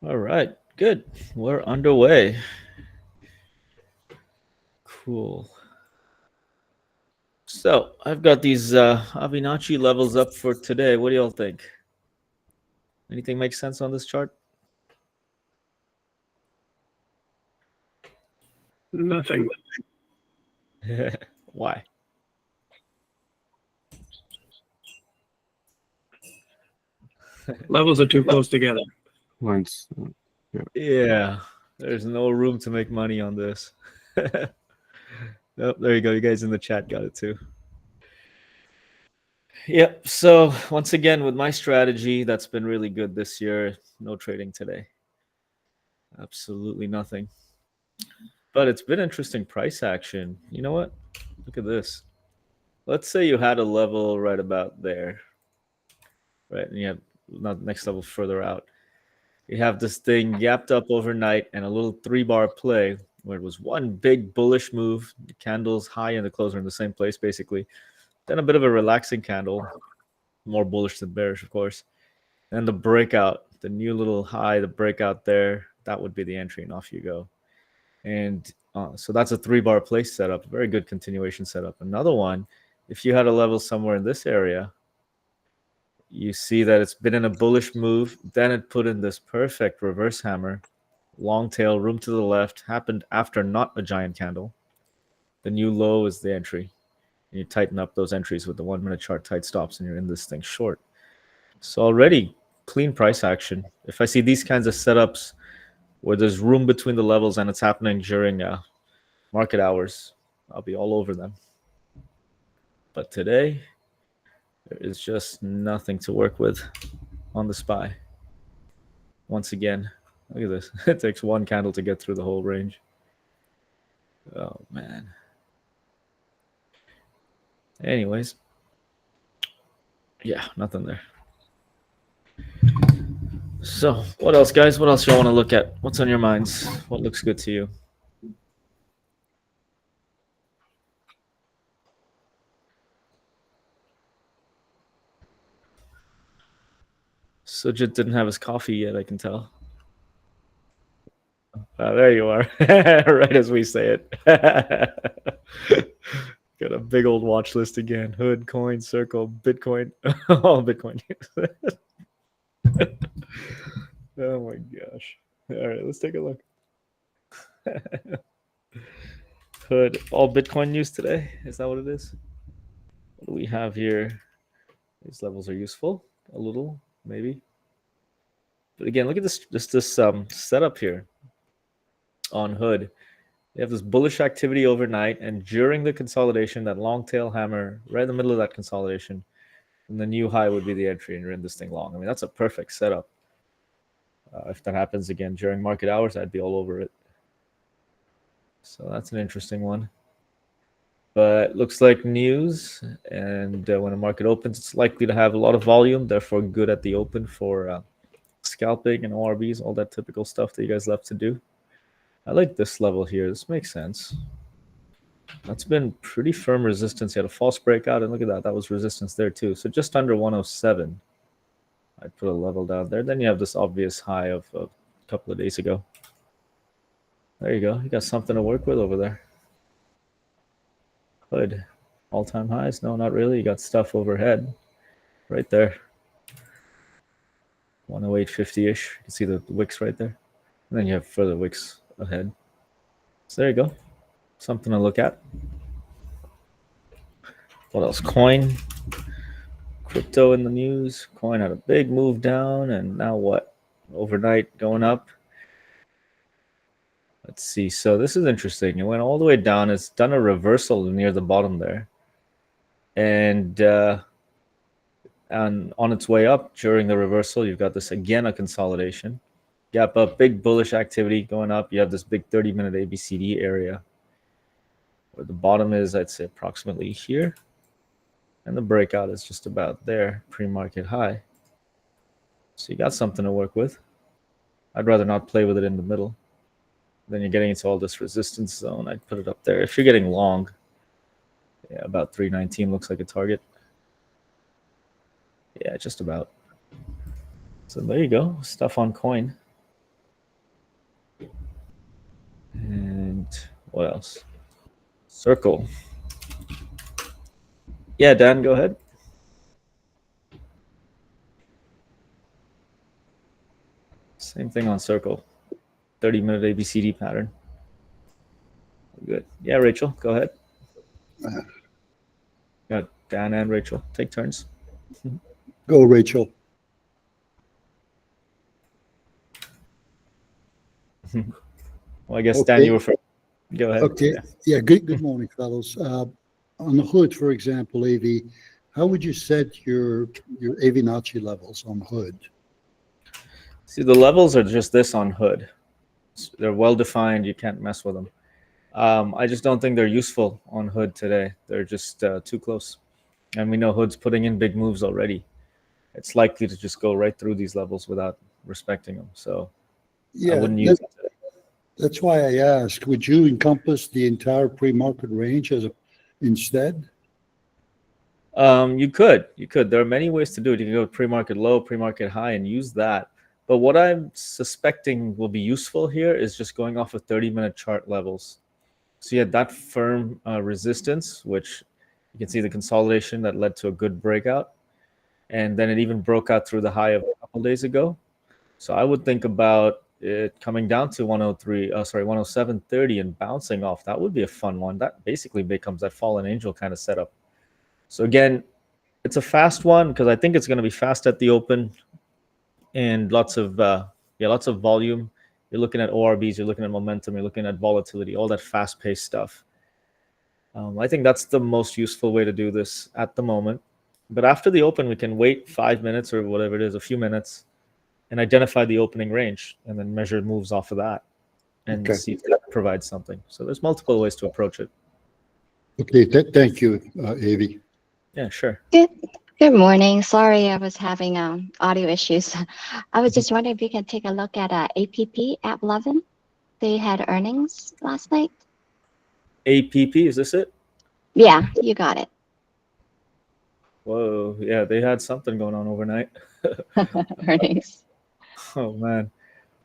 All right, good. We're underway. Cool. So I've got these Avi levels up for today. What do y'all think? Anything make sense on this chart? Nothing. Why? Levels are too close together. Lines. Yeah, there's no room to make money on this. Oh, there you go. You guys in the chat got it too. Yep. So once again, with my strategy, that's been really good this year. No trading today. Absolutely nothing. But it's been interesting price action. You know what? Look at this. Let's say you had a level right about there, right? And you have not next level further out. You have this thing gapped up overnight and a little 3-bar play where it was one big bullish move, the candles high and the close are in the same place basically. Then a bit of a relaxing candle, more bullish than bearish, of course. And the breakout, the new little high, the breakout there, that would be the entry, and off you go. And so that's a 3-bar place setup, very good continuation setup. Another one, if you had a level somewhere in this area, you see that it's been in a bullish move, then it put in this perfect reverse hammer, long tail, room to the left, happened after not a giant candle. The new low is the entry. And you tighten up those entries with the 1-minute chart tight stops, and you're in this thing short. So already clean price action. If I see these kinds of setups where there's room between the levels and it's happening during market hours, I'll be all over them. But today, there is just nothing to work with on the SPY. Once again, look at this. It takes one candle to get through the whole range. Oh, man. Anyways, yeah, nothing there. So, what else, guys? What else y'all want to look at? What's on your minds? What looks good to you? Sujit didn't have his coffee yet, I can tell. There you are, right as we say it. Got a big old watch list again. Hood, coin, circle, Bitcoin. All Bitcoin. Oh my gosh. All right, let's take a look. Hood, all Bitcoin news today. Is that what it is? What do we have here? These levels are useful. A little, maybe. But again, look at this setup here on Hood. You have this bullish activity overnight, and during the consolidation, that long tail hammer right in the middle of that consolidation, and the new high would be the entry, and you're in this thing long. I mean, that's a perfect setup. If that happens again during market hours, I'd be all over it. So that's an interesting one. But looks like news, and when a market opens, it's likely to have a lot of volume, therefore good at the open for scalping and ORBs, all that typical stuff that you guys love to do. I like this level here. This makes sense. That's been pretty firm resistance. You had a false breakout, and look at that. That was resistance there too. So just under 107. I'd put a level down there. Then you have this obvious high of a couple of days ago. There you go. You got something to work with over there. Hood. All-time highs? No, not really. You got stuff overhead. Right there. 108.50-ish. You can see the wicks right there. And then you have further wicks ahead. So there you go. Something to look at. What else? Coin. Crypto in the news. Coin had a big move down, and now what? Overnight going up. Let's see. So this is interesting. It went all the way down. It's done a reversal near the bottom there. And on its way up during the reversal, you've got this again, a consolidation. Gap up, big bullish activity going up. You have this big 30-minute ABCD area where the bottom is, I'd say, approximately here. And the breakout is just about there, pre-market high. So you got something to work with. I'd rather not play with it in the middle. Then you're getting into all this resistance zone. I'd put it up there. If you're getting long, yeah, about 319 looks like a target. Yeah, just about. So there you go. Stuff on coin. What else? Circle. Yeah, Dan, go ahead. Same thing on circle. 30-minute ABCD pattern. Good. Yeah, Rachel, go ahead. Got Dan and Rachel. Take turns. Go, Rachel. Well, I guess Dan, Okay. you were first. Go ahead. Okay. Yeah. Good morning, fellows. On the hood, for example, AV, how would you set your Avi levels on hood? See, the levels are just this on hood. They're well defined. You can't mess with them. I just don't think they're useful on hood today. They're just too close. And we know hood's putting in big moves already. It's likely to just go right through these levels without respecting them. So I Yeah, wouldn't use it today. that's why I asked. Would you encompass the entire pre-market range instead? You could. There are many ways to do it. You can go pre-market low, pre-market high, and use that. But what I'm suspecting will be useful here is just going off of 30-minute chart levels. So you had that firm resistance, which you can see the consolidation that led to a good breakout. And then it even broke out through the high of a couple days ago. So I would think about it coming down to 107.30 and bouncing off. That would be a fun one. That basically becomes that fallen angel kind of setup. So again, it's a fast one because I think it's going to be fast at the open and lots of volume. You're looking at ORBs, you're looking at momentum, you're looking at volatility, all that fast-paced stuff. I think that's the most useful way to do this at the moment. But after the open, we can wait 5 minutes or whatever it is, a few minutes, and identify the opening range, and then measure moves off of that, and Okay. see if that provides something. So there's multiple ways to approach it. Okay. Thank you, Avi. Yeah, sure. Good morning. Sorry, I was having audio issues. I was just wondering if you can take a look at APP at 11. They had earnings last night. APP, is this it? Yeah, you got it. Whoa, yeah, they had something going on overnight. Earnings. Oh man.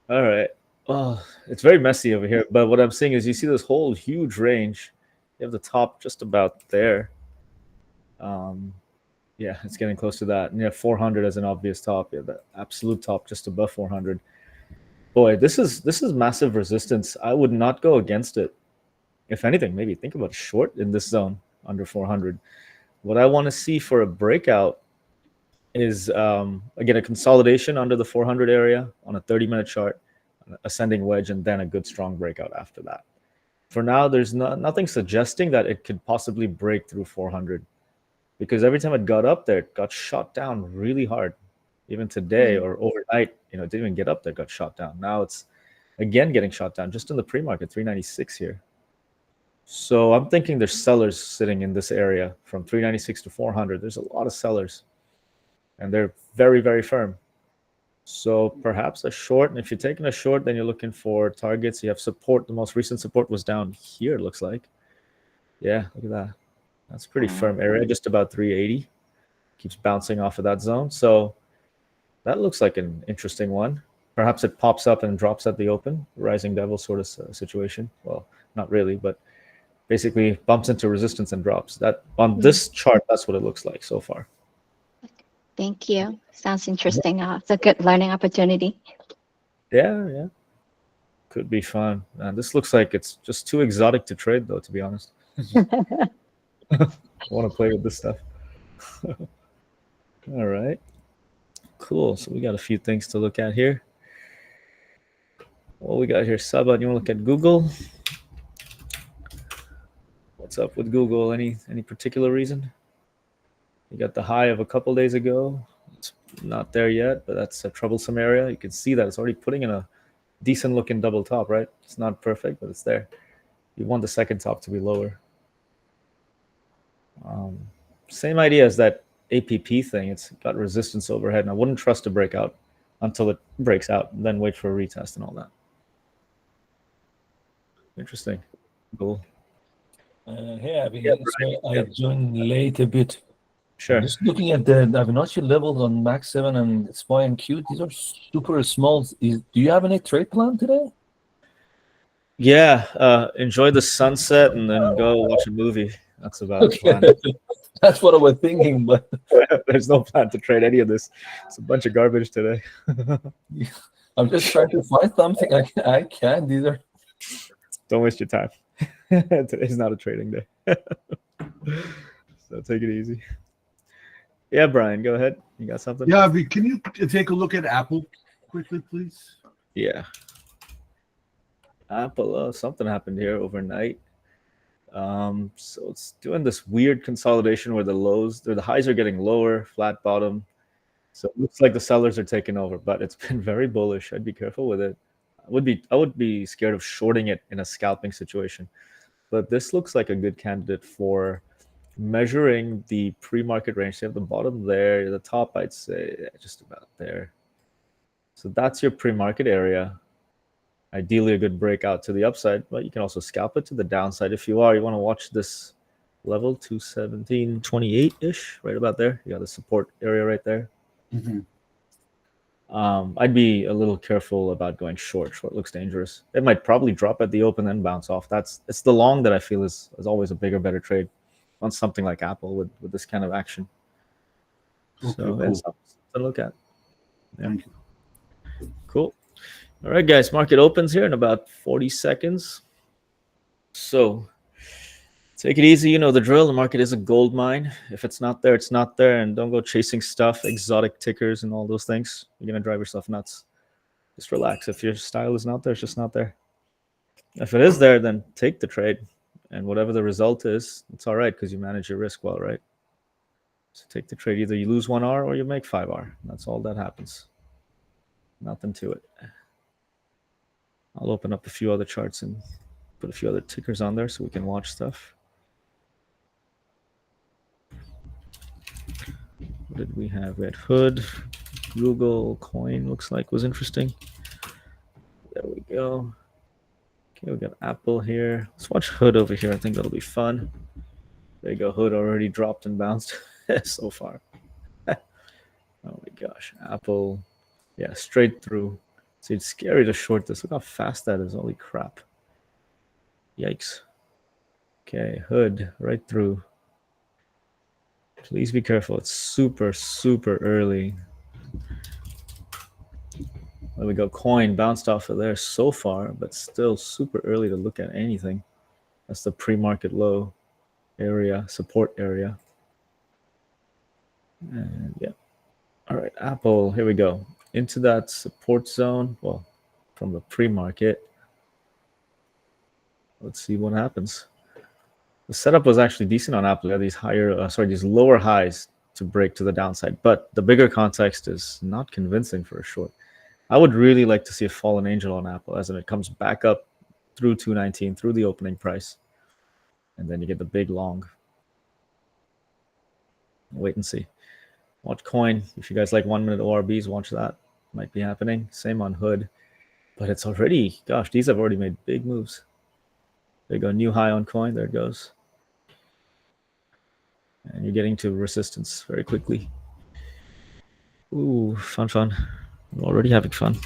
All right. Well, it's very messy over here. But what I'm seeing is you see this whole huge range. You have the top just about there. Yeah, it's getting close to that. And you have 400 as an obvious top. Yeah, the absolute top just above 400. Boy, this is massive resistance. I would not go against it. If anything, maybe think about short in this zone under 400. What I want to see for a breakout is again a consolidation under the 400 area on a 30-minute chart, an ascending wedge, and then a good strong breakout after that. For now, there's nothing suggesting that it could possibly break through 400, because every time it got up there, it got shot down really hard. Even today or overnight, it didn't even get up there, got shot down. Now it's again getting shot down just in the pre-market, 396 here. So I'm thinking there's sellers sitting in this area from 396 to 400. There's a lot of sellers, and they're very, very firm. So perhaps a short, and if you're taking a short, then you're looking for targets. You have support. The most recent support was down here, it looks like. Yeah, look at that. That's a pretty firm area, just about 380. Keeps bouncing off of that zone. So that looks like an interesting one. Perhaps it pops up and drops at the open, rising devil sort of situation. Well, not really, but basically bumps into resistance and drops. That on this chart, that's what it looks like so far. Thank you. Sounds interesting. It's a good learning opportunity. Yeah. Could be fun. This looks like it's just too exotic to trade, though, to be honest. I want to play with this stuff. All right. Cool. So we got a few things to look at here. What we got here, Saba, you want to look at Google? What's up with Google? Any particular reason? You got the high of a couple days ago. It's not there yet, but that's a troublesome area. You can see that it's already putting in a decent looking double top, right? It's not perfect, but it's there. You want the second top to be lower. Same idea as that APP thing. It's got resistance overhead, and I wouldn't trust a breakout until it breaks out, and then wait for a retest and all that. Interesting. Cool. Hey, Avi. I joined late a bit. Sure. Just looking at the Fibonacci levels on Max 7 and SPY and Q, these are super small. Do you have any trade plan today? Yeah, enjoy the sunset and then go watch a movie. That's about the Okay, plan. that's what I was thinking, but There's no plan to trade any of this. It's a bunch of garbage today. I'm just trying to find something I can. These are Don't waste your time. Today's not a trading day. So take it easy. Yeah, Brian, go ahead. You got something? Yeah, Avi, can you take a look at Apple quickly, please? Yeah. Apple, something happened here overnight. So it's doing this weird consolidation where the highs are getting lower, flat bottom. So it looks like the sellers are taking over, but it's been very bullish. I'd be careful with it. I would be scared of shorting it in a scalping situation. But this looks like a good candidate for measuring the pre-market range. So you have the bottom there, the top, I'd say just about there. So that's your pre-market area. Ideally a good breakout to the upside, but you can also scalp it to the downside if you want to watch this level 217.28-ish, right about there. You got the support area right there. Mm-hmm. I'd be a little careful about going short. Short looks dangerous. It might probably drop at the open and bounce off. It's the long that I feel is always a bigger, better trade on something like Apple with this kind of action. Okay, So cool. it's something to look at. Yeah. Thank you. Cool. All right, guys. Market opens here in about 40 seconds. So take it easy. You know the drill. The market is a gold mine. If it's not there, it's not there. And don't go chasing stuff, exotic tickers and all those things. You're going to drive yourself nuts. Just relax. If your style is not there, it's just not there. If it is there, then take the trade. And whatever the result is, it's all right because you manage your risk well, right? So take the trade. Either you lose 1R or you make 5R. That's all that happens. Nothing to it. I'll open up a few other charts and put a few other tickers on there so we can watch stuff. What did we have? We had Hood, Google, Coin, looks like was interesting. There we go. Okay, we got Apple here. Let's watch Hood over here. I think that'll be fun. There you go. Hood already dropped and bounced so far. Oh my gosh. Apple, yeah, straight through. See, it's scary to short this. Look how fast that is. Holy crap. Yikes. Okay, Hood right through. Please be careful. It's super, super early. There we go. Coin bounced off of there so far, but still super early to look at anything. That's the pre-market low area, support area. And yeah. All right, Apple, here we go. Into that support zone. Well, from the pre-market. Let's see what happens. The setup was actually decent on Apple. These these lower highs to break to the downside. But the bigger context is not convincing for a short. I would really like to see a fallen angel on Apple, as in it comes back up through 219, through the opening price. And then you get the big long. Wait and see. Watch Coin. If you guys like 1 minute ORBs, watch that. Might be happening. Same on Hood. But it's already, gosh, these have already made big moves. There you go. New high on Coin. There it goes. And you're getting to resistance very quickly. Ooh, fun. I'm already having fun.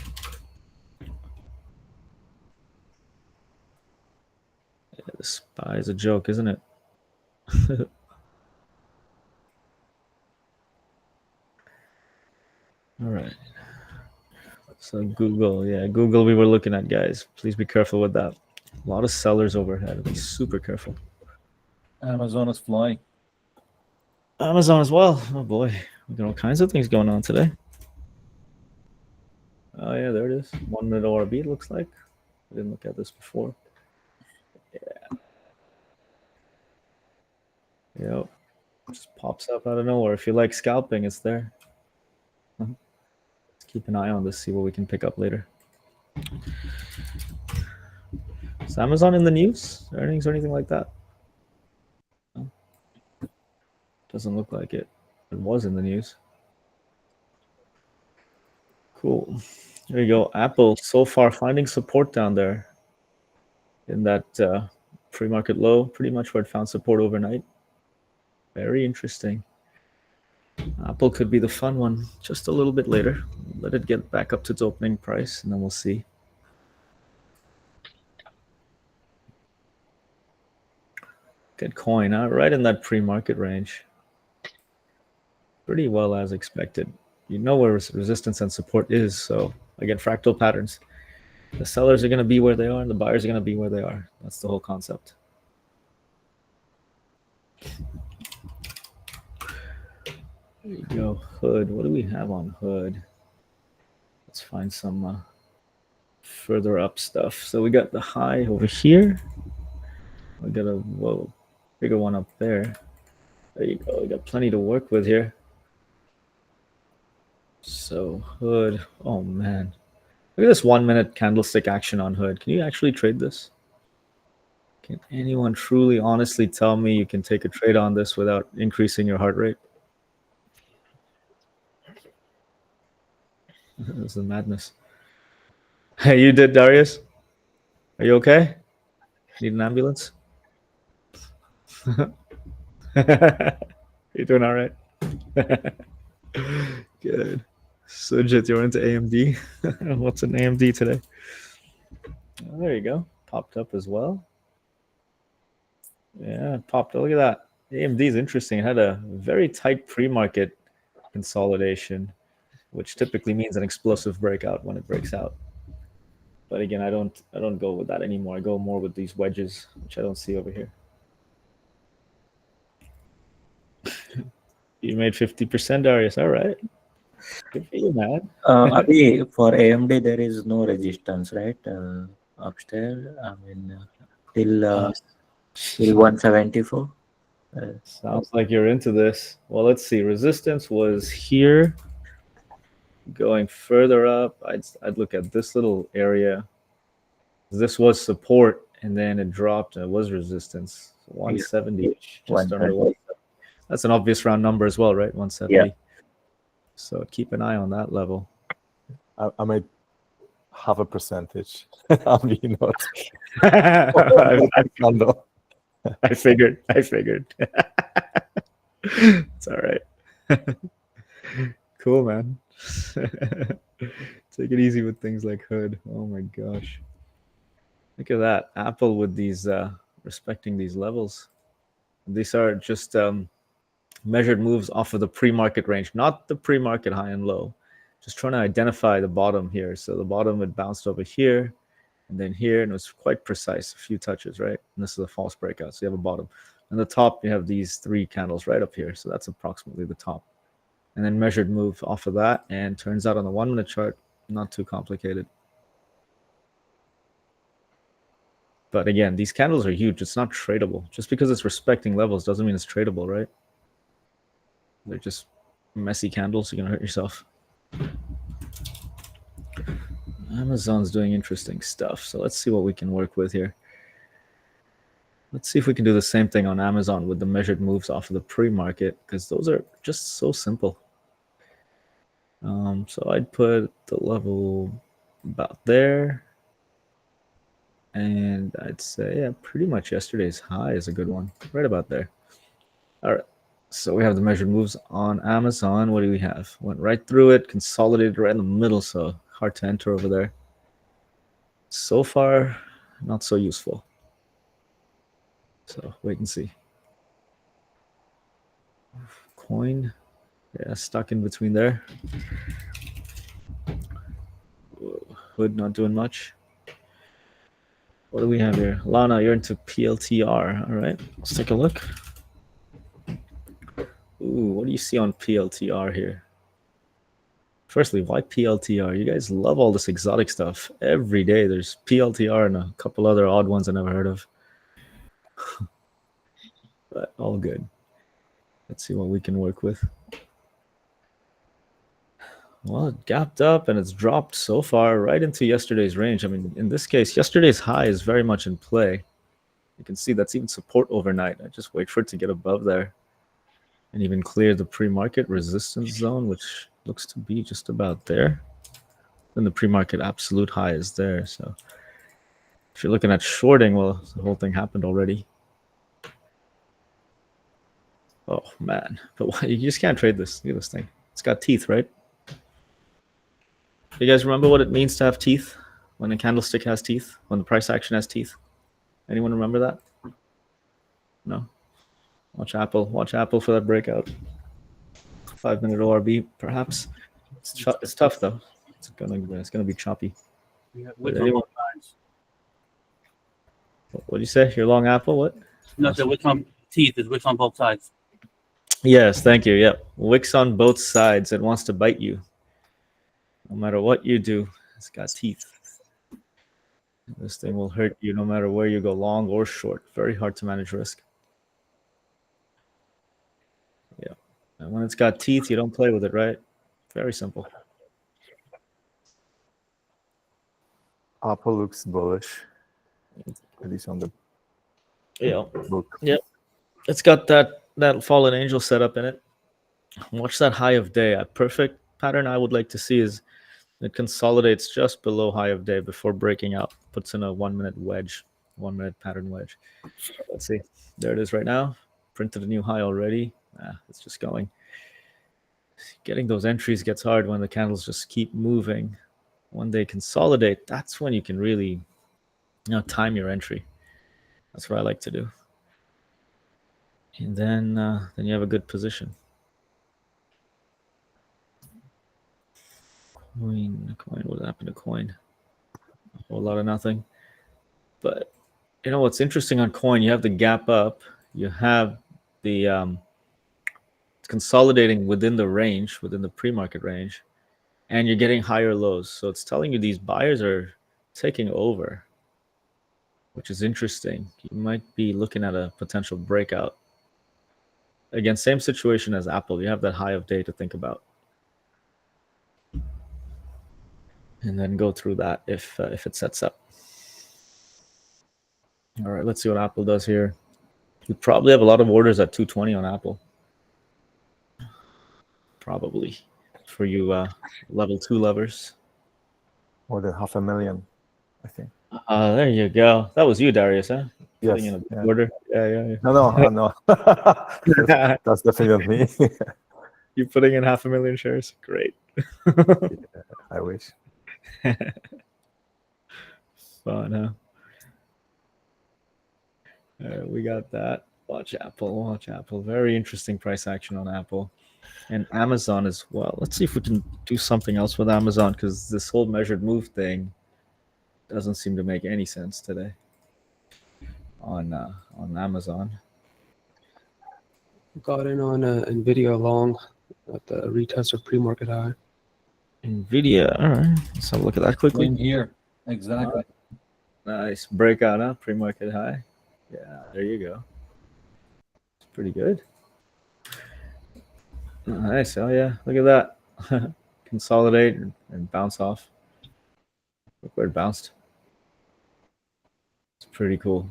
Yeah, the SPY is a joke, isn't it? All right. So Google, yeah, Google we were looking at, guys. Please be careful with that. A lot of sellers overhead. Be super careful. Amazon is flying. Amazon as well. Oh boy, we got all kinds of things going on today. Oh yeah, there it is. 1 minute ORB, it looks like. I didn't look at this before. Yeah. Yep. Just pops up out of nowhere. If you like scalping, it's there. Let's keep an eye on this, see what we can pick up later. Is Amazon in the news? Earnings or anything like that? No. Doesn't look like it. It was in the news. Cool. There you go. Apple so far finding support down there in that pre-market low, pretty much where it found support overnight. Very interesting. Apple could be the fun one just a little bit later. Let it get back up to its opening price, and then we'll see. Look at coin, right in that pre-market range. Pretty well as expected. You know where resistance and support is. So again, fractal patterns. The sellers are going to be where they are and the buyers are going to be where they are. That's the whole concept. There you go. Hood. What do we have on Hood? Let's find some further up stuff. So we got the high over here. We got a bigger one up there. There you go. We got plenty to work with here. So Hood. Oh man. Look at this 1 minute candlestick action on Hood. Can you actually trade this? Can anyone truly, honestly tell me you can take a trade on this without increasing your heart rate? This is madness. Hey, you did, Darius? Are you okay? Need an ambulance? You doing all right? Good. Sujit, you're into AMD. What's an AMD today? Oh, there you go. Popped up as well. Yeah, it popped. Look at that. AMD is interesting. It had a very tight pre-market consolidation, which typically means an explosive breakout when it breaks out. But again, I don't go with that anymore. I go more with these wedges, which I don't see over here. You made 50%, Darius. All right. Good for you, man. Avi, for AMD, there is no resistance, right? Upstairs, I mean, till 174. Sounds like you're into this. Well, let's see. Resistance was here. Going further up, I'd look at this little area. This was support, and then it dropped. And it was resistance. 170. Just under 170. That's an obvious round number as well, right? 170. Yeah. So keep an eye on that level. I made half a percentage. I mean, not. I figured. It's all right. Cool, man. Take it easy with things like Hood. Oh my gosh. Look at that. Apple with these respecting these levels. These are just measured moves off of the pre-market range, not the pre-market high and low. Just trying to identify the bottom here. So the bottom, it bounced over here and then here, and it was quite precise, a few touches, right? And this is a false breakout, so you have a bottom. And the top, you have these 3 candles right up here, so that's approximately the top. And then measured move off of that, and turns out on the 1 minute chart, not too complicated. But again, these candles are huge. It's not tradable. Just because it's respecting levels doesn't mean it's tradable, right? They're just messy candles. You're going to hurt yourself. Amazon's doing interesting stuff. So let's see what we can work with here. Let's see if we can do the same thing on Amazon with the measured moves off of the pre-market, because those are just so simple. So I'd put the level about there. And I'd say, yeah, pretty much yesterday's high is a good one. Right about there. All right. So we have the measured moves on Amazon. What do we have? Went right through it, consolidated right in the middle, so hard to enter over there. So far, not so useful. So wait and see. Coin, yeah, stuck in between there. Hood not doing much. What do we have here? Lana, you're into PLTR. All right, let's take a look. Ooh, what do you see on PLTR here? Firstly, why PLTR? You guys love all this exotic stuff. Every day there's PLTR and a couple other odd ones I never heard of. But all good. Let's see what we can work with. Well, it gapped up and it's dropped so far right into yesterday's range. I mean, in this case, yesterday's high is very much in play. You can see that's even support overnight. I just wait for it to get above there and even clear the pre-market resistance zone, which looks to be just about there. Then the pre-market absolute high is there. So if you're looking at shorting, well, the whole thing happened already. Oh, man. But you just can't trade this. Look at this thing. It's got teeth, right? You guys remember what it means to have teeth? When a candlestick has teeth? When the price action has teeth? Anyone remember that? No. Watch Apple. Watch Apple for that breakout. 5-minute ORB, perhaps. It's tough though. It's gonna be choppy. Yeah, But width on anyone, both sides. what do you say? Your long Apple? What? No, the width on teeth is width on both sides. Yes, thank you. Yep. Wicks on both sides. It wants to bite you. No matter what you do, it's got teeth. This thing will hurt you no matter where you go, long or short. Very hard to manage risk. Yeah. And when it's got teeth, you don't play with it, right? Very simple. Apple looks bullish, at least on the Yeah. book. Yep. It's got that fallen angel setup in it. Watch that high of day. A perfect pattern I would like to see is it consolidates just below high of day before breaking out. Puts in a 1-minute wedge, 1-minute pattern wedge. Let's see. There it is right now. Printed a new high already. It's just going. Getting those entries gets hard when the candles just keep moving. When they consolidate, that's when you can really time your entry. That's what I like to do. And then you have a good position. Coin, what happened to coin? A whole lot of nothing. But you know what's interesting on coin? You have the gap up. You have the it's consolidating within the range, within the pre-market range, and you're getting higher lows. So it's telling you these buyers are taking over, which is interesting. You might be looking at a potential breakout. Again, same situation as Apple. You have that high of day to think about. And then go through that if it sets up. All right, let's see what Apple does here. You probably have a lot of orders at 220 on Apple. Probably for you level 2 lovers. More than 500,000, I think. There you go. That was you, Darius, huh? Yes. Putting in a Yeah. order. Yeah. No. That's definitely me. You putting in 500,000 shares? Great. I wish. Fun, huh? All right, we got that. Watch Apple. Very interesting price action on Apple. And Amazon as well. Let's see if we can do something else with Amazon, because this whole measured move thing doesn't seem to make any sense today on Amazon. Got in on NVIDIA long at the retest of pre-market high. NVIDIA. All right. Let's have a look at that quickly. In here, exactly. Nice breakout, huh? Pre-market high. Yeah, there you go. It's pretty good. Nice. Oh yeah, look at that. Consolidate and bounce off. Look where it bounced. It's pretty cool.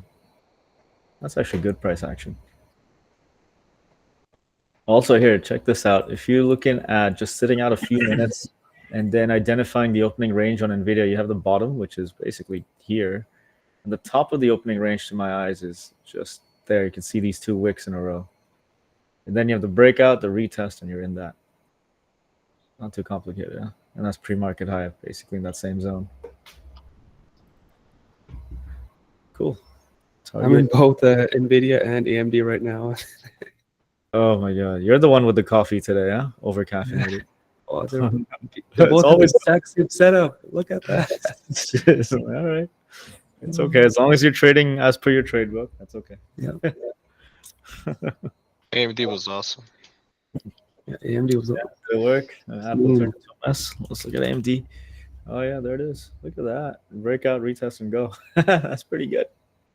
That's actually good price action. Also here, check this out. If you're looking at just sitting out a few minutes and then identifying the opening range on NVIDIA, you have the bottom, which is basically here. And the top of the opening range to my eyes is just there. You can see these 2 wicks in a row. And then you have the breakout, the retest, and you're in that. Not too complicated, huh? And that's pre-market high, basically in that same zone. Cool. I'm in both NVIDIA and AMD right now. Oh my god, you're the one with the coffee today, huh? Over caffeinated. Oh, they're both always the exact same setup. Look at that. All right. It's okay. As long as you're trading as per your trade book, that's okay. Yeah. AMD was awesome. Yeah, AMD was Good work. Apple turned into a mess. Let's look at AMD. Oh yeah, there it is. Look at that. Breakout, retest, and go. That's pretty good.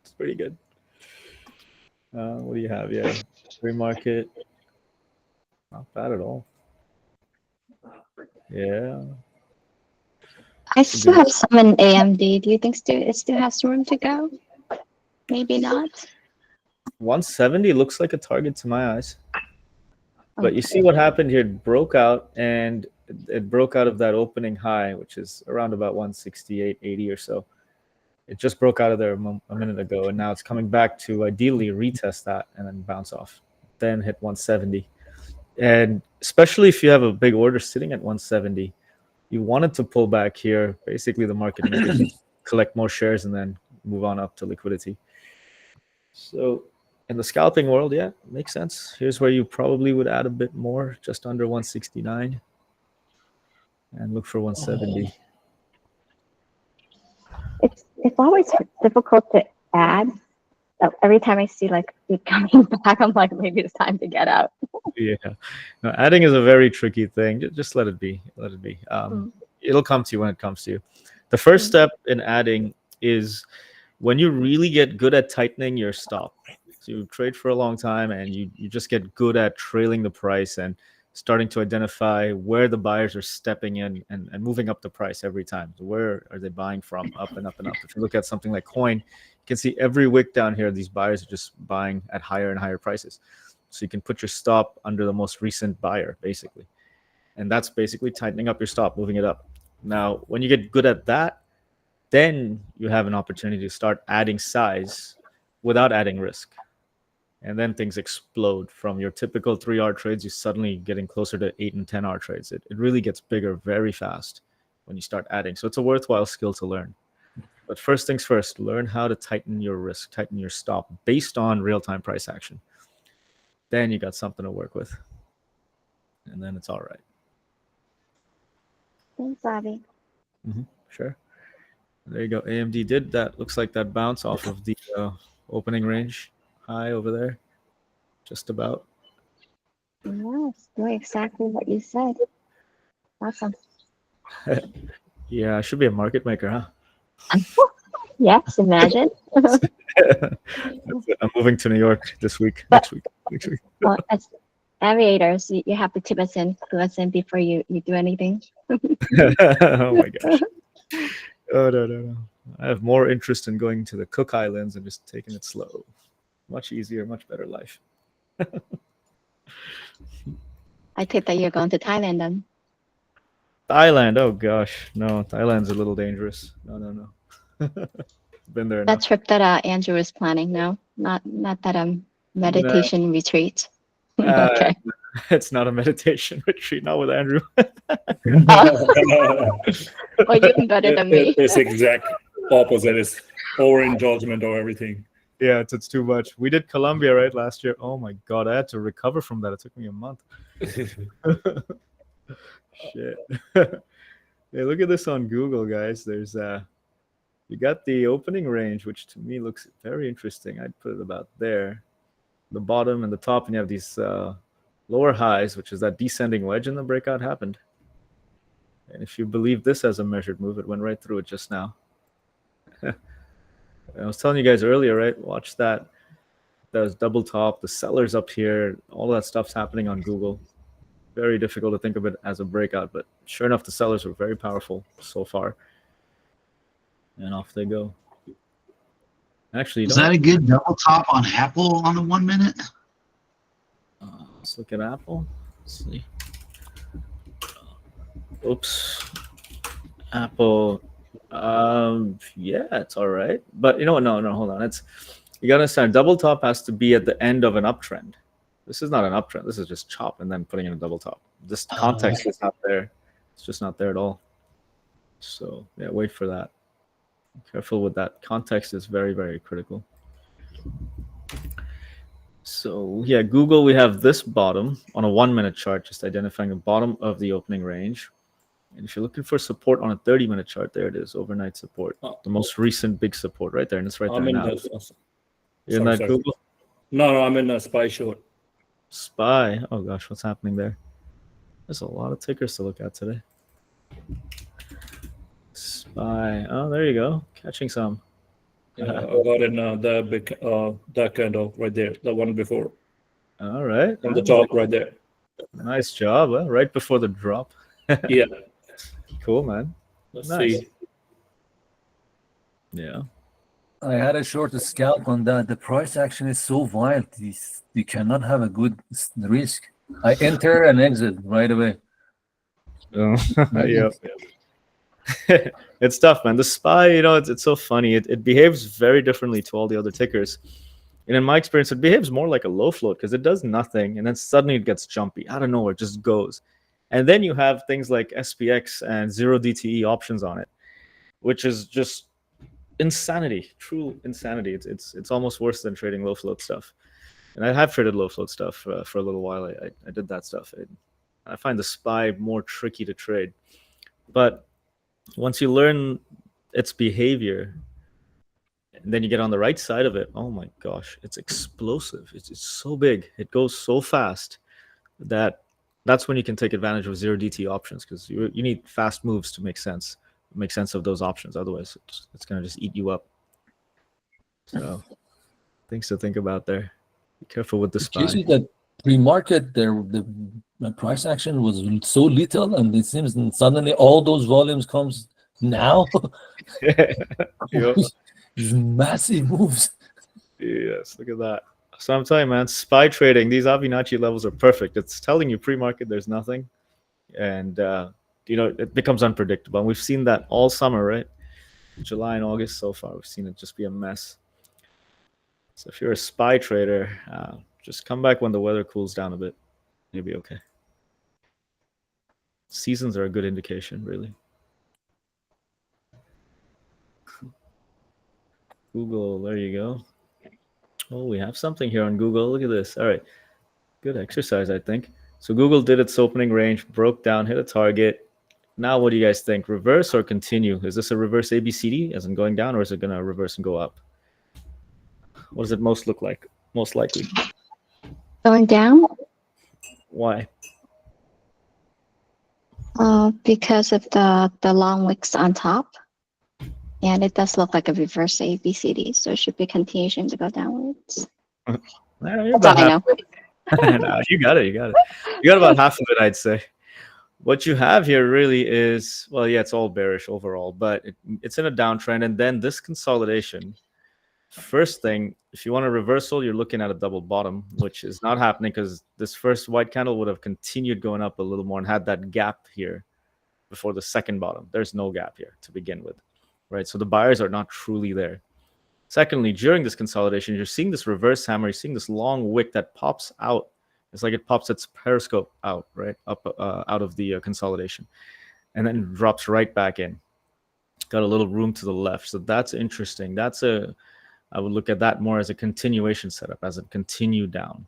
It's pretty good. What do you have? Yeah. Free market. Not bad at all. Yeah. I still have some in AMD. Do you think it still has room to go? Maybe not. 170 looks like a target to my eyes. But you see what happened here? It broke out, and it broke out of that opening high, which is around about 168.80 or so. It just broke out of there a minute ago, and now it's coming back to ideally retest that and then bounce off, then hit 170. And especially if you have a big order sitting at 170, you wanted to pull back here. Basically, the market makers collect more shares and then move on up to liquidity. So In the scalping world, yeah, makes sense. Here's where you probably would add a bit more, just under 169, and look for 170. It's always difficult to add. Every time I see like it coming back, I'm like, maybe it's time to get out. Yeah, no, adding is a very tricky thing. Just let it be. Let it be. It'll come to you when it comes to you. The first step in adding is when you really get good at tightening your stop. So you trade for a long time and you just get good at trailing the price and starting to identify where the buyers are stepping in and moving up the price every time. So where are they buying from? Up and up and up. If you look at something like coin, you can see every wick down here, these buyers are just buying at higher and higher prices. So you can put your stop under the most recent buyer, basically. And that's basically tightening up your stop, moving it up. Now, when you get good at that, then you have an opportunity to start adding size without adding risk. And then things explode from your typical 3R trades. You're suddenly getting closer to 8 and 10R trades. It really gets bigger very fast when you start adding. So it's a worthwhile skill to learn. But first things first, learn how to tighten your risk, tighten your stop based on real-time price action. Then you got something to work with. And then it's all right. Thanks, Avi. Sure. There you go. AMD did that. Looks like that bounce off of the opening range high over there. Just about. Yes, doing exactly what you said. Awesome. Yeah, I should be a market maker, huh? Yes, imagine. I'm moving to New York this week. Next week. Well, as Avi8ors, you have to tip us in, clue us in before you do anything. Oh my gosh. Oh, no. I have more interest in going to the Cook Islands and just taking it slow. Much easier, much better life. I tip that you're going to Thailand then. Thailand, oh gosh. No, Thailand's a little dangerous. No. Been there That enough. trip that Andrew is planning, no? Not that meditation retreat. Okay. It's not a meditation retreat, not with Andrew. Well, you're better than me. It's exact opposite. It's overindulgement of everything. Yeah, it's too much. We did Colombia, right, last year. Oh my God, I had to recover from that. It took me a month. Shit. Hey, look at this on Google, guys. There's you got the opening range, which to me looks very interesting. I'd put it about there, the bottom and the top, and you have these lower highs, which is that descending wedge, and the breakout happened. And if you believe this as a measured move, it went right through it just now. I was telling you guys earlier, right? Watch that. There's double top, the sellers up here, all that stuff's happening on Google. Very difficult to think of it as a breakout, but sure enough, the sellers were very powerful so far. And off they go. Actually, is that a good double top on Apple on the 1 minute? Let's look at Apple. Let's see. Oops. Apple. Yeah, it's all right. But you know what? No, hold on. You gotta understand, double top has to be at the end of an uptrend. This is not an uptrend. This is just chop and then putting in a double top. This context is not there. It's just not there at all. So yeah, wait for that. Careful with that. Context is very, very critical. So yeah, Google, we have this bottom on a 1 minute chart, just identifying the bottom of the opening range. And if you're looking for support on a 30-minute chart, there it is, overnight support. The most recent big support right there, and it's right there now. You're in that Google? No, I'm in a SPY short. SPY? Oh gosh, what's happening there? There's a lot of tickers to look at today. SPY. Oh, there you go. Catching some. Yeah, I got in the big, that kind of right there, the one before. All right. On the top right there. Nice job. Right before the drop. Yeah. Cool, man. Let's Nice. see. Yeah. I had a short scalp on that. The price action is so wild. You cannot have a good risk. I enter and exit right away. Yeah. It's tough, man. The SPY, it's so funny. It behaves very differently to all the other tickers. And in my experience, it behaves more like a low float because it does nothing and then suddenly it gets jumpy. Out of nowhere, it just goes. And then you have things like SPX and 0 DTE options on it, which is just insanity, true insanity. It's almost worse than trading low float stuff. And I have traded low float stuff for a little while. I did that stuff. I find the SPY more tricky to trade. But once you learn its behavior, and then you get on the right side of it, oh my gosh, it's explosive. It's so big. It goes so fast that's when you can take advantage of 0DT options, because you need fast moves to make sense of those options. Otherwise, it's going to just eat you up. So things to think about there. Be careful with the SPY. You see that pre-market there, the price action was so little, and it seems suddenly all those volumes comes now. Yep. These massive moves. Yes, look at that. So I'm telling you, man, SPY trading, these Avi8ors levels are perfect. It's telling you pre-market there's nothing, and it becomes unpredictable. And we've seen that all summer, right? July and August so far, we've seen it just be a mess. So if you're a SPY trader, just come back when the weather cools down a bit. You'll be okay. Seasons are a good indication, really. Google, there you go. Oh, we have something here on Google. Look at this. All right. Good exercise, I think. So Google did its opening range, broke down, hit a target. Now, what do you guys think? Reverse or continue? Is this a reverse ABCD, as in going down, or is it going to reverse and go up? What does it most look like? Most likely. Going down? Why? Because of the long wicks on top. And it does look like a reverse ABCD, so it should be continuation to go downwards. That's all I know. No, you got it. You got about half of it, I'd say. What you have here really is, well, yeah, it's all bearish overall, but it's in a downtrend. And then this consolidation, first thing, if you want a reversal, you're looking at a double bottom, which is not happening because this first white candle would have continued going up a little more and had that gap here before the second bottom. There's no gap here to begin with, right? So the buyers are not truly there. Secondly, during this consolidation, you're seeing this reverse hammer. You're seeing this long wick that pops out. It's like it pops its periscope out, right? Up out of the consolidation. And then drops right back in. Got a little room to the left. So that's interesting. I would look at that more as a continuation setup, as it continued down.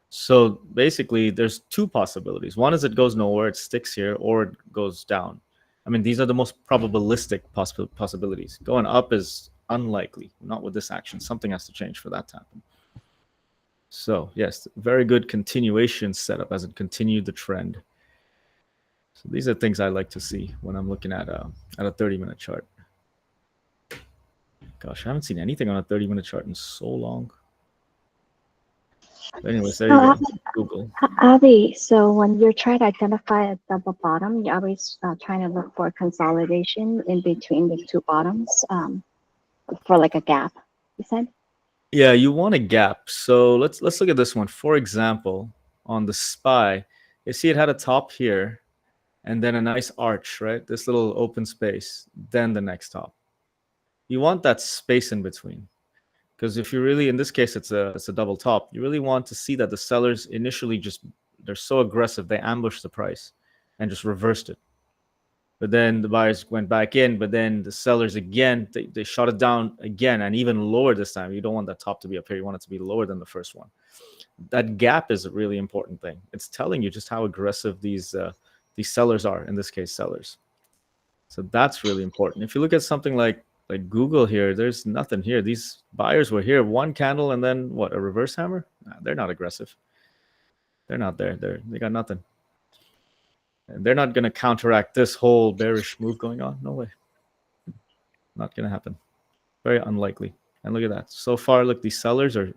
So basically, there's two possibilities. One is it goes nowhere, it sticks here, or it goes down. I mean, these are the most probabilistic possibilities. Going up is unlikely, not with this action. Something has to change for that to happen. So yes, very good continuation setup as it continued the trend. So these are things I like to see when I'm looking at a 30-minute chart. Gosh, I haven't seen anything on a 30-minute chart in so long. But anyways, there you go. Google. Avi, so when you're trying to identify a double bottom, you're always trying to look for consolidation in between the two bottoms for like a gap, you said? Yeah, you want a gap. So let's look at this one. For example, on the SPY, you see it had a top here and then a nice arch, right? This little open space, then the next top. You want that space in between. Because if you really, in this case, it's a double top, you really want to see that the sellers initially they're so aggressive, they ambushed the price and just reversed it. But then the buyers went back in, but then the sellers again, they shot it down again and even lower this time. You don't want that top to be up here. You want it to be lower than the first one. That gap is a really important thing. It's telling you just how aggressive these sellers are, in this case, sellers. So that's really important. If you look at something like Google here, there's nothing here. These buyers were here, one candle, and then what, a reverse hammer? Nah, they're not aggressive. They're not there. They got nothing. And they're not going to counteract this whole bearish move going on. No way. Not going to happen. Very unlikely. And look at that. So far, look, these sellers are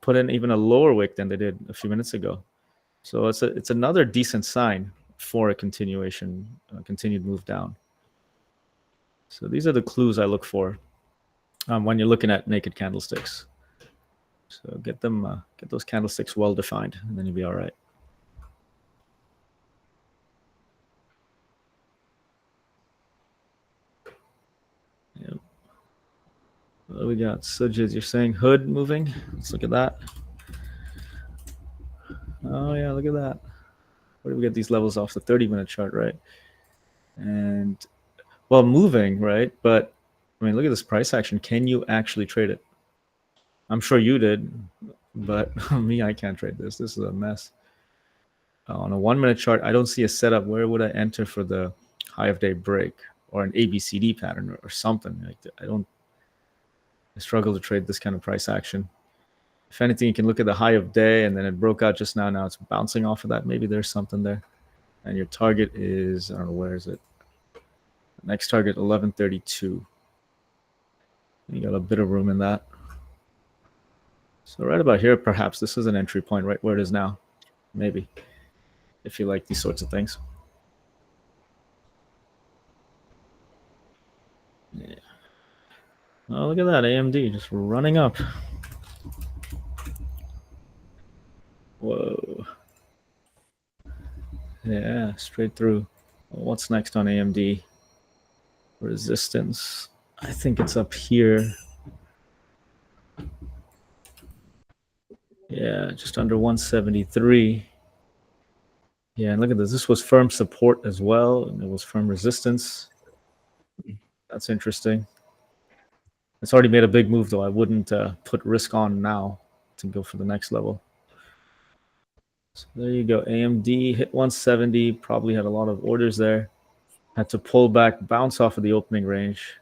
put in even a lower wick than they did a few minutes ago. So it's another decent sign for a continued move down. So these are the clues I look for when you're looking at naked candlesticks. So get those candlesticks well defined, and then you'll be all right. Yep. What do we got? Sujit, you're saying hood moving? Let's look at that. Oh yeah, look at that. Where do we get these levels off the 30-minute chart, right? And well, moving, right? But I mean, look at this price action. Can you actually trade it? I'm sure you did. But me, I can't trade this. This is a mess. On a 1 minute chart, I don't see a setup. Where would I enter for the high of day break or an ABCD pattern or something like that? I struggle to trade this kind of price action. If anything, you can look at the high of day, and then it broke out just now. Now it's bouncing off of that. Maybe there's something there. And your target is, I don't know, where is it? Next target, 1132. You got a bit of room in that. So right about here, perhaps this is an entry point, right where it is now. Maybe, if you like these sorts of things. Yeah. Oh, look at that, AMD just running up. Whoa. Yeah, straight through. What's next on AMD? Resistance. I think it's up here. Yeah, just under 173. Yeah, and look at this. This was firm support as well, and it was firm resistance. That's interesting. It's already made a big move, though. I wouldn't put risk on now to go for the next level. So there you go. AMD hit 170. Probably had a lot of orders there. Had to pull back, bounce off of the opening range.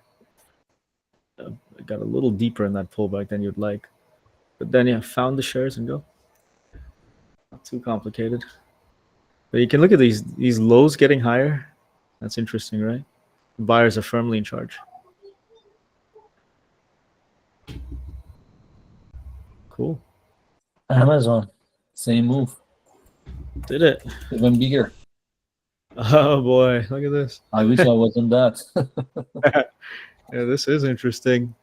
Got a little deeper in that pullback than you'd like. But then, yeah, found the shares and go. Not too complicated. But you can look at these lows getting higher. That's interesting, right? Buyers are firmly in charge. Cool. Amazon, same move. Did it. Even bigger. Oh boy, look at this. I wish I wasn't that. Yeah, this is interesting.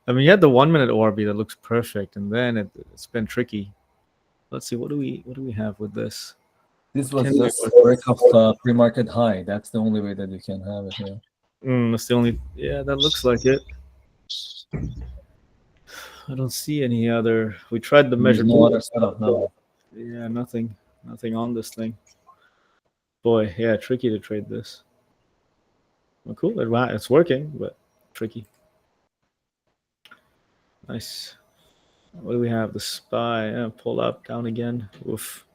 I mean, you had the 1 minute Orbi that looks perfect, and then it's been tricky. Let's see, what do we have with this? This was just a break of pre-market high. That's the only way that you can have it here. That's the only. Yeah, that looks like it. I don't see any other. We tried the measure. No other setup now. Yeah, nothing on this thing. Boy, yeah, tricky to trade this. Well, cool. It's working, but tricky. Nice. What do we have? The SPY. Yeah, pull up, down again. Oof.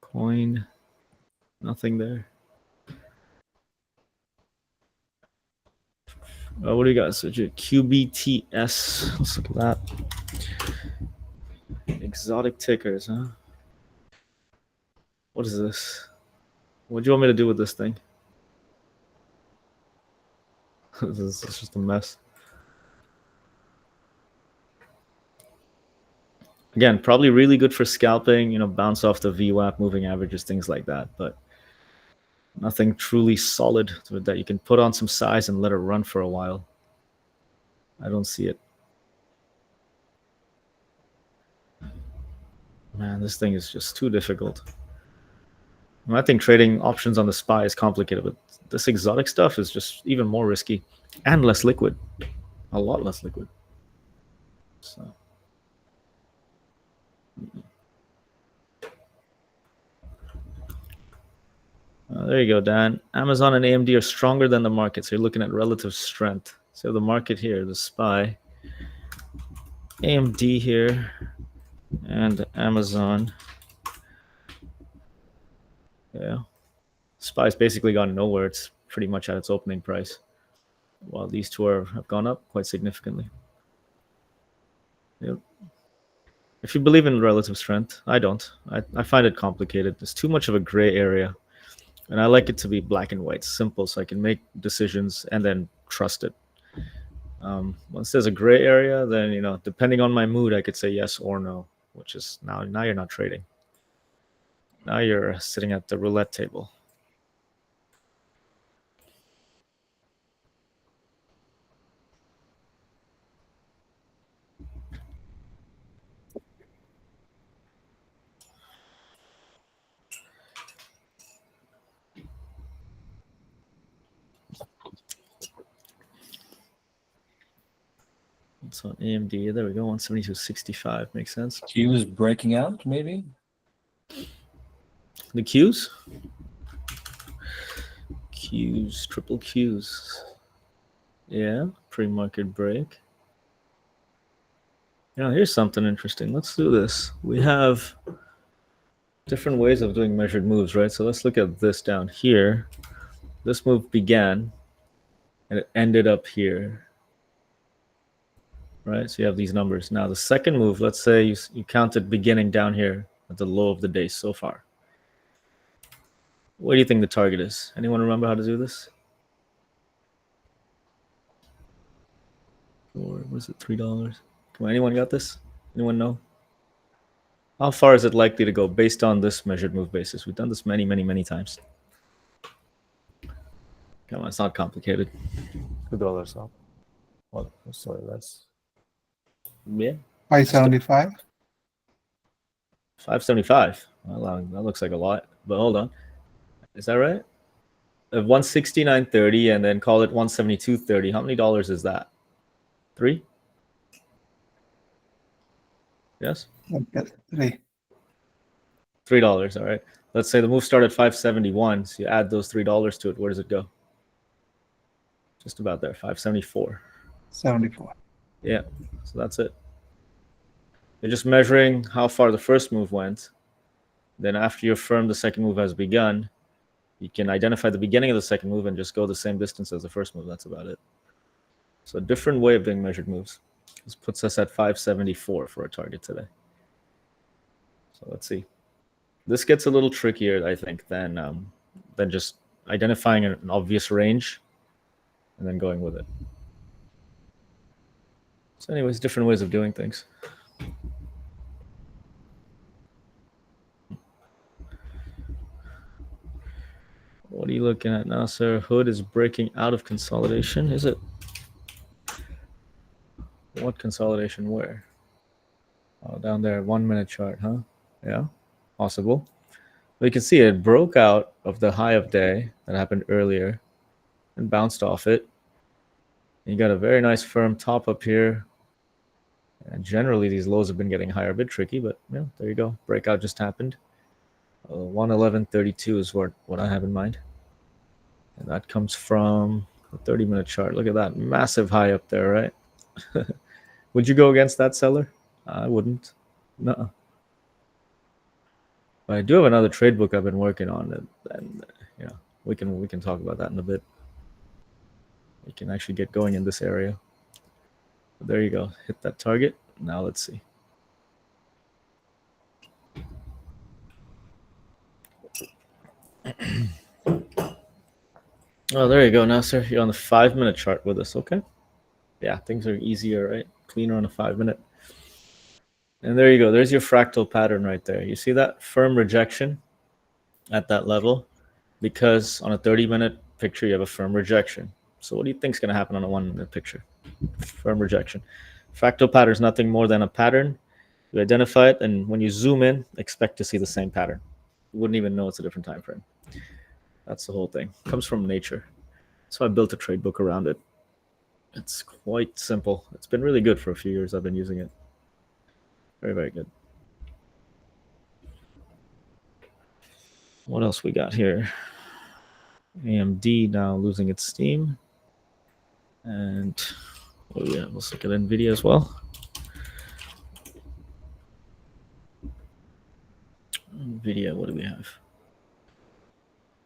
Coin. Nothing there. What do you got? So QBTS. Let's look at that. Exotic tickers, huh? What is this? What do you want me to do with this thing? This is just a mess. Again, probably really good for scalping, bounce off the VWAP, moving averages, things like that, but nothing truly solid that you can put on some size and let it run for a while. I don't see it. Man, this thing is just too difficult. I think trading options on the SPY is complicated, but this exotic stuff is just even more risky and less liquid. A lot less liquid. So. There you go, Dan. Amazon and AMD are stronger than the market, so you're looking at relative strength. So the market here, the SPY, AMD here, and Amazon. Yeah. SPY's basically gone nowhere. It's pretty much at its opening price, while these two have gone up quite significantly. Yep. If you believe in relative strength, I don't. I find it complicated. There's too much of a gray area. And I like it to be black and white, simple, so I can make decisions and then trust it. Once there's a gray area, then, depending on my mood, I could say yes or no, which is now you're not trading. Now you're sitting at the roulette table. So AMD, there we go, 172.65 makes sense. Q's breaking out, maybe? The Qs? Qs, triple Qs. Yeah, pre-market break. Now, here's something interesting. Let's do this. We have different ways of doing measured moves, right? So let's look at this down here. This move began and it ended up here, right? So you have these numbers. Now, the second move, let's say you counted beginning down here at the low of the day so far. What do you think the target is? Anyone remember how to do this? Or was it $3? Come on, anyone got this? Anyone know? How far is it likely to go based on this measured move basis? We've done this many, many, many times. Come on, it's not complicated. $2 up. Well, sorry, that's Yeah. 575. 575. Well, that looks like a lot, but hold on. Is that right? 169.30 and then call it 172.30. How many dollars is that? 3? Yes? Three. $3. All right. Let's say the move started at 571. So you add those $3 to it. Where does it go? Just about there. 574. 74. Yeah. So that's it. You're just measuring how far the first move went. Then after you affirm the second move has begun, you can identify the beginning of the second move and just go the same distance as the first move. That's about it. So a different way of doing measured moves. This puts us at 574 for a target today. So let's see. This gets a little trickier, I think, than just identifying an obvious range and then going with it. So anyways, different ways of doing things. What are you looking at now, sir? Hood is breaking out of consolidation, is it? What consolidation? Where? Oh, down there, 1 minute chart, huh? Yeah, possible. But you can see it broke out of the high of day that happened earlier and bounced off it. You got a very nice firm top up here. And generally, these lows have been getting higher, a bit tricky, but yeah, there you go. Breakout just happened. 111.32 is what I have in mind. And that comes from the 30-minute chart. Look at that massive high up there, right? Would you go against that seller? I wouldn't. No. But I do have another trade book I've been working on, and you know, we can talk about that in a bit. We can actually get going in this area. But there you go. Hit that target. Now let's see. Oh, there you go, Nasser. You're on the 5-minute chart with us, okay? Yeah, things are easier, right? Cleaner on a 5-minute. And there you go. There's your fractal pattern right there. You see that firm rejection at that level? Because on a 30-minute picture, you have a firm rejection. So what do you think is going to happen on a 1-minute picture? Firm rejection. Fractal pattern is nothing more than a pattern. You identify it, and when you zoom in, expect to see the same pattern. You wouldn't even know it's a different time frame. That's the whole thing. It comes from nature. So I built a trade book around it. It's quite simple. It's been really good for a few years. I've been using it. Very, very good. What else we got here? AMD now losing its steam. And what do we have? Let's look at NVIDIA as well. NVIDIA, what do we have?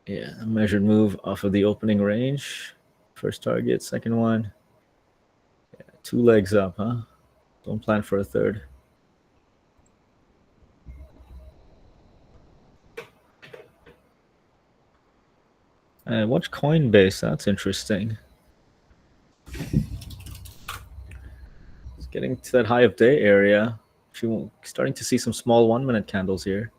Yeah, a measured move off of the opening range. First target, second one. Yeah, 2 legs up, huh? Don't plan for a third. And watch Coinbase. That's interesting. It's getting to that high of day area. Starting to see some small 1-minute candles here.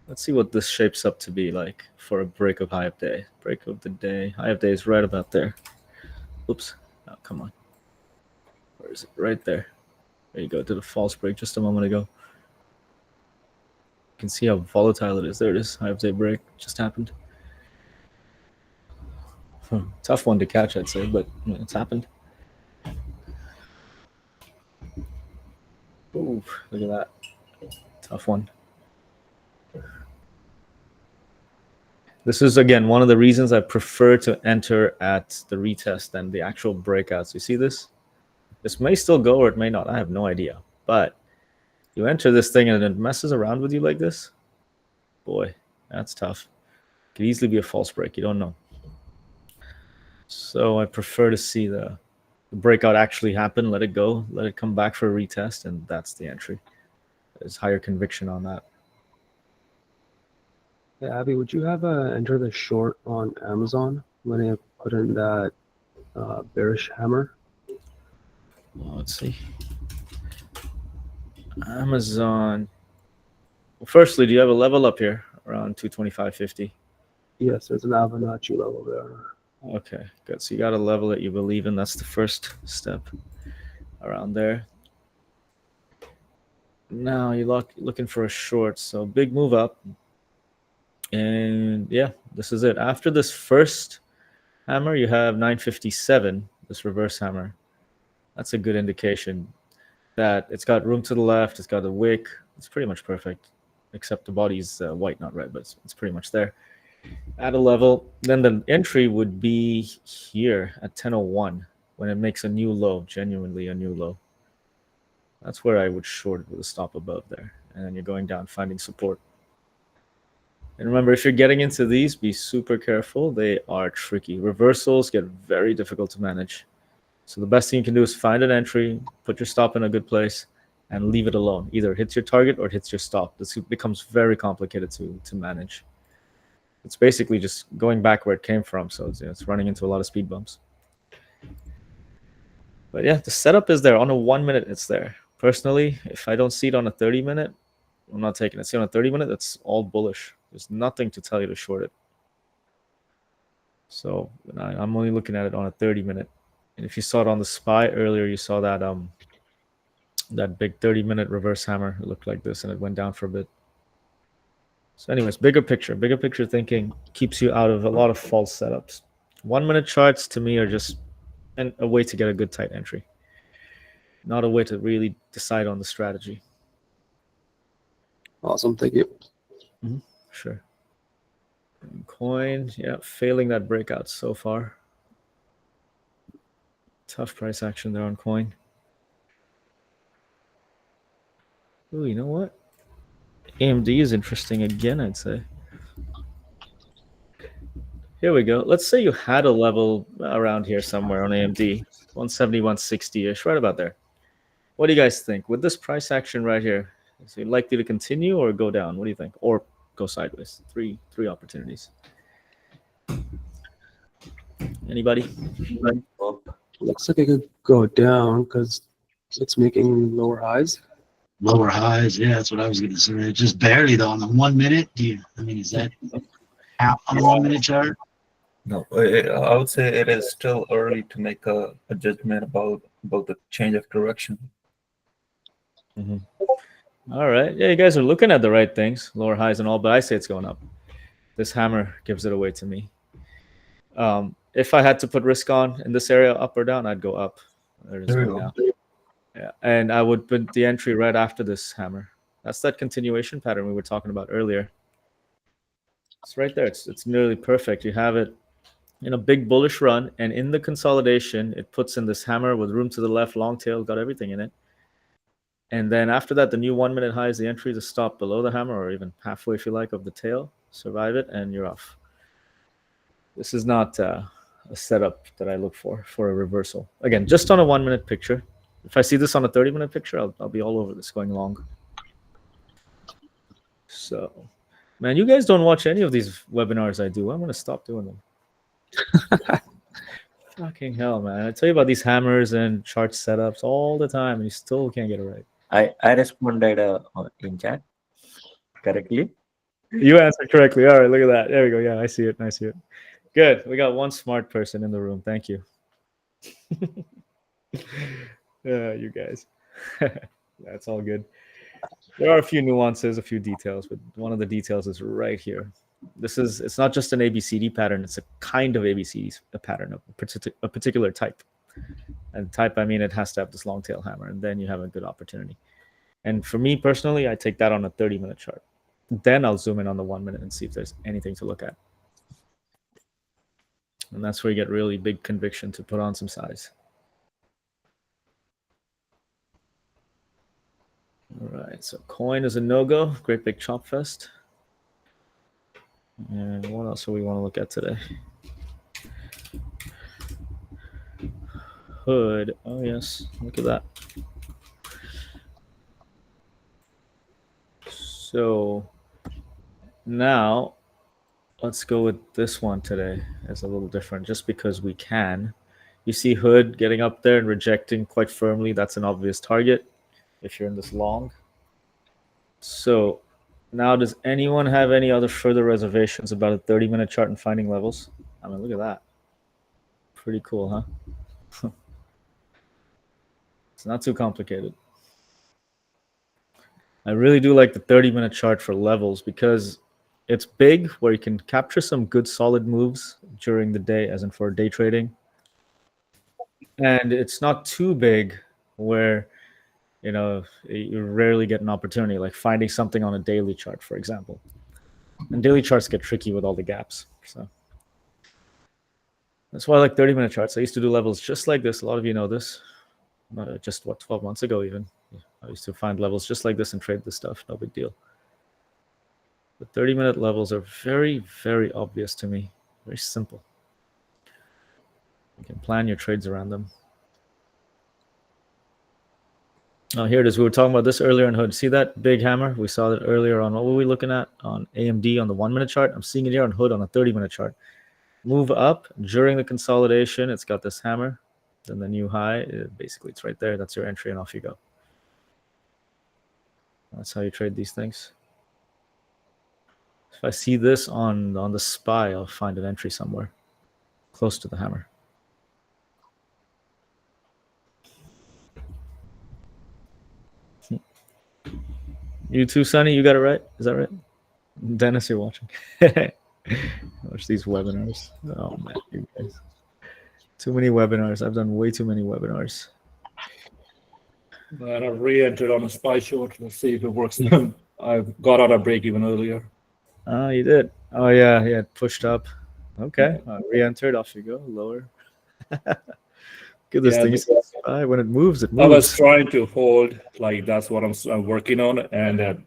Let's see what this shapes up to be like for a break of high of day. Break of the day. High of day is right about there. Oops. Oh, come on. Where is it? Right there. There you go. Did a false break just a moment ago. You can see how volatile it is. There it is. High of day break just happened. Tough one to catch, I'd say, but it's happened. Ooh, look at that. Tough one. This is, again, one of the reasons I prefer to enter at the retest than the actual breakouts. You see this? This may still go or it may not. I have no idea. But you enter this thing and it messes around with you like this, boy, that's tough. Could easily be a false break. You don't know. So I prefer to see the breakout actually happen, let it go, let it come back for a retest, and that's the entry. There's higher conviction on that. Yeah, Abby, would you have enter the short on Amazon when I put in that bearish hammer? Well, let's see. Amazon. Well, firstly, do you have a level up here around 225.50? Yes, there's an Fibonacci level there. Okay, good. So you got a level that you believe in. That's the first step around there. Now you're looking for a short. So big move up. And yeah, this is it. After this first hammer, you have 957, this reverse hammer. That's a good indication that it's got room to the left. It's got a wick. It's pretty much perfect, except the body's white, not red, but it's pretty much there. At a level, then the entry would be here at 10:01 when it makes a new low, genuinely a new low. That's where I would short it with a stop above there. And then you're going down, finding support. And remember, if you're getting into these, be super careful. They are tricky. Reversals get very difficult to manage. So the best thing you can do is find an entry, put your stop in a good place, and leave it alone. Either it hits your target or it hits your stop. This becomes very complicated to manage. It's basically just going back where it came from. So it's running into a lot of speed bumps. But yeah, the setup is there. On a 1 minute, it's there. Personally, if I don't see it on a 30-minute, I'm not taking it. See, on a 30-minute, that's all bullish. There's nothing to tell you to short it. So I'm only looking at it on a 30-minute. And if you saw it on the SPY earlier, you saw that that big 30-minute reverse hammer. It looked like this, and it went down for a bit. So anyways, bigger picture thinking keeps you out of a lot of false setups. 1 minute charts to me are just a way to get a good tight entry, not a way to really decide on the strategy. Awesome, thank you. Sure. And coin, yeah, failing that breakout so far. Tough price action there on coin. Ooh, you know what? AMD is interesting again, I'd say. Here we go. Let's say you had a level around here somewhere on AMD, 170, 160-ish, right about there. What do you guys think? With this price action right here, is it likely to continue or go down? What do you think? Or go sideways? Three opportunities. Anybody? Looks like it could go down because it's making lower highs. Lower highs, yeah, that's what I was going to say. Just barely though on the 1 minute. Is that out on the 1 minute chart? No, I would say it is still early to make a judgment about the change of direction. All right. Yeah, you guys are looking at the right things, lower highs and all, but I say it's going up. This hammer gives it away to me. If I had to put risk on in this area, up or down, I'd go up. There it is going down. Yeah, and I would put the entry right after this hammer. That's that continuation pattern we were talking about earlier. It's right there. It's nearly perfect. You have it in a big bullish run, and in the consolidation, it puts in this hammer with room to the left, long tail, got everything in it. And then after that, the new 1 minute high is the entry to stop below the hammer, or even halfway, if you like, of the tail. Survive it, and you're off. This is not a setup that I look for a reversal. Again, just on a 1 minute picture. If I see this on a 30-minute picture, I'll be all over this going long. So, man, you guys don't watch any of these webinars I do. I'm going to stop doing them. Fucking hell, man. I tell you about these hammers and chart setups all the time, and you still can't get it right. I responded in chat correctly. You answered correctly. All right, look at that. There we go. Yeah, I see it. Good. We got one smart person in the room. Thank you. You guys. That's all good. There are a few nuances, a few details, but one of the details is right here. It's not just an ABCD pattern. It's a kind of ABCD pattern of a particular type. And type, I mean, it has to have this long tail hammer, and then you have a good opportunity. And for me personally, I take that on a 30-minute chart. Then I'll zoom in on the 1 minute and see if there's anything to look at. And that's where you get really big conviction to put on some size. All right, so coin is a no-go. Great big chop fest. And what else do we want to look at today? Hood. Oh yes, look at that. So now let's go with this one today. It's a little different just because we can. You see Hood getting up there and rejecting quite firmly. That's an obvious target if you're in this long. So now, does anyone have any other further reservations about a 30-minute chart and finding levels? I mean, look at that. Pretty cool, huh? It's not too complicated. I really do like the 30-minute chart for levels because it's big where you can capture some good solid moves during the day, as in for day trading. And it's not too big where, you know, you rarely get an opportunity, like finding something on a daily chart, for example. And daily charts get tricky with all the gaps. So that's why I like 30-minute charts. I used to do levels just like this. A lot of you know this. Just, 12 months ago even. I used to find levels just like this and trade this stuff. No big deal. The 30-minute levels are very, very obvious to me. Very simple. You can plan your trades around them. Oh, here it is. We were talking about this earlier in Hood. See that big hammer? We saw that earlier on. What were we looking at? On AMD on the 1-minute chart. I'm seeing it here on Hood on a 30-minute chart. Move up during the consolidation. It's got this hammer. Then the new high. Basically, it's right there. That's your entry, and off you go. That's how you trade these things. If I see this on the SPY, I'll find an entry somewhere close to the hammer. You too, Sonny? You got it right? Is that right? Dennis, you're watching. Watch these webinars. Oh, man, you guys. Too many webinars. I've done way too many webinars. And I've re-entered on a SPY short. Let's see if it works. I got out of break even earlier. Oh, you did? Oh, yeah. Yeah, pushed up. Okay. Re-entered. Off you go. Lower. Look at this thing. SPY, when it moves, it moves. I was trying to hold. Like, that's what I'm working on. And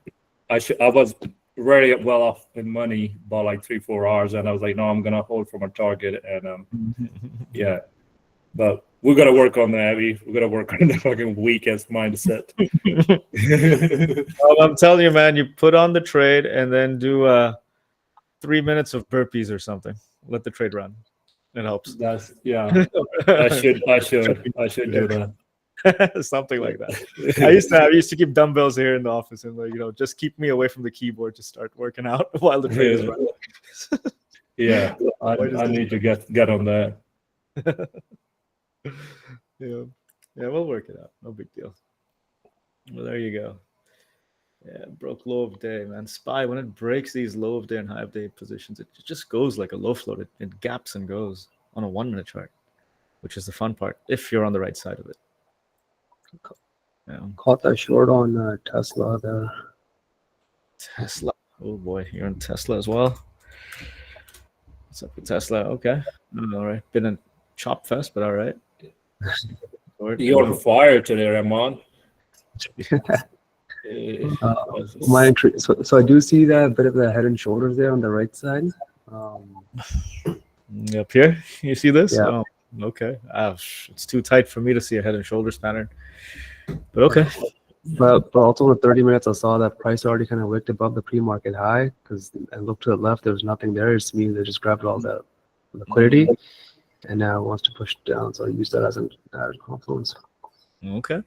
I was very well off in money about like 3-4 hours. And I was like, no, I'm going to hold for my target. And yeah. But we got to work on that, Avi. We got to work on the fucking weakest mindset. Well, I'm telling you, man, you put on the trade and then do 3 minutes of burpees or something. Let the trade run. It helps. That's I should do that. Something like that. I used to keep dumbbells here in the office and, like, you know, just keep me away from the keyboard to start working out while the trade is running. Yeah, I need to get on that. Yeah, we'll work it out. No big deal. Well, there you go. Yeah, broke low of day, man. SPY, when it breaks these low of day and high of day positions, it just goes like a low float. It gaps and goes on a 1-minute chart, which is the fun part if you're on the right side of it. Yeah. Caught that short on Tesla there. Tesla. Oh boy, you're in Tesla as well. What's up with Tesla? Okay. All right. Been a chop fest, but all right. You're on fire today, Ramon. My entry. So I do see that bit of the head and shoulders there on the right side. Up here, you see this? Yeah. Oh, okay. It's too tight for me to see a head and shoulders pattern. But okay. But also in the 30 minutes, I saw that price already kind of wicked above the pre-market high because I looked to the left, there was nothing there. It's me they just grabbed all the liquidity, and now it wants to push down. So I use that as an confluence. Okay.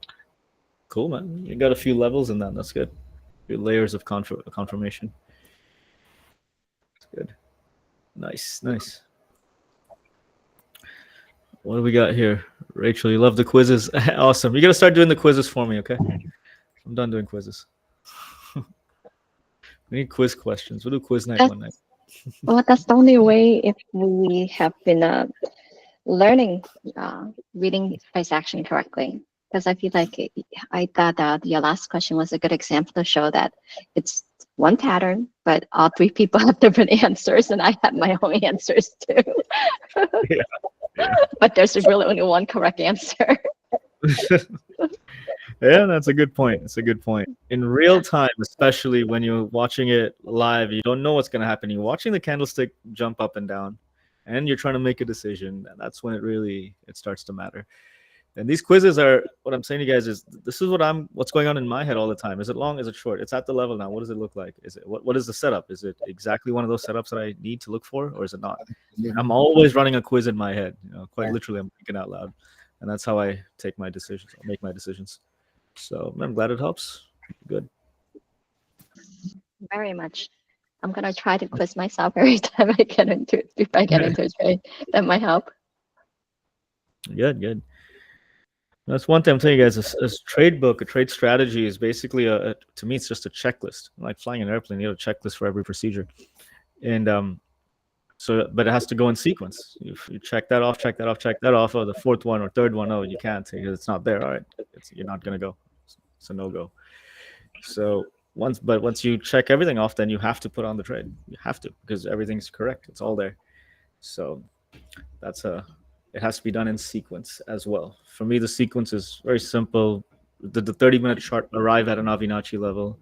Cool, man. You got a few levels in that. That's good. A few layers of confirmation. That's good. Nice. What do we got here? Rachel, you love the quizzes. Awesome. You got to start doing the quizzes for me, okay? I'm done doing quizzes. We need quiz questions. We'll do quiz night one night. Well, that's the only way if we have been learning reading price action correctly. Because I feel like I thought your last question was a good example to show that it's one pattern, but all three people have different answers, and I have my own answers too. Yeah. But there's really only one correct answer. Yeah, that's a good point. It's a good point. in real time, especially when you're watching it live, you don't know what's going to happen. You're watching the candlestick jump up and down, and you're trying to make a decision. And that's when it starts to matter. And these quizzes are what I'm saying to you guys is this is what's going on in my head all the time. Is it long? Is it short? It's at the level now. What does it look like? Is it what is the setup? Is it exactly one of those setups that I need to look for, or is it not? I'm always running a quiz in my head. Quite literally, I'm thinking out loud, and that's how I take my decisions. I make my decisions. So I'm glad it helps. Good. Very much. I'm gonna try to quiz myself every time I get into it. If I get into a trade, that might help. Good. That's one thing I'm telling you guys. A trade book, a trade strategy is basically to me, it's just a checklist. Like flying an airplane, you have a checklist for every procedure, and but it has to go in sequence. If you check that off, check that off, check that off. Oh, the fourth one or third one, oh, you can't because it's not there. All right, you're not gonna go. It's a no go. So once you check everything off, then you have to put on the trade. You have to because everything's correct. It's all there. So it has to be done in sequence as well. For me, the sequence is very simple. The 30-minute chart arrive at an Avi level.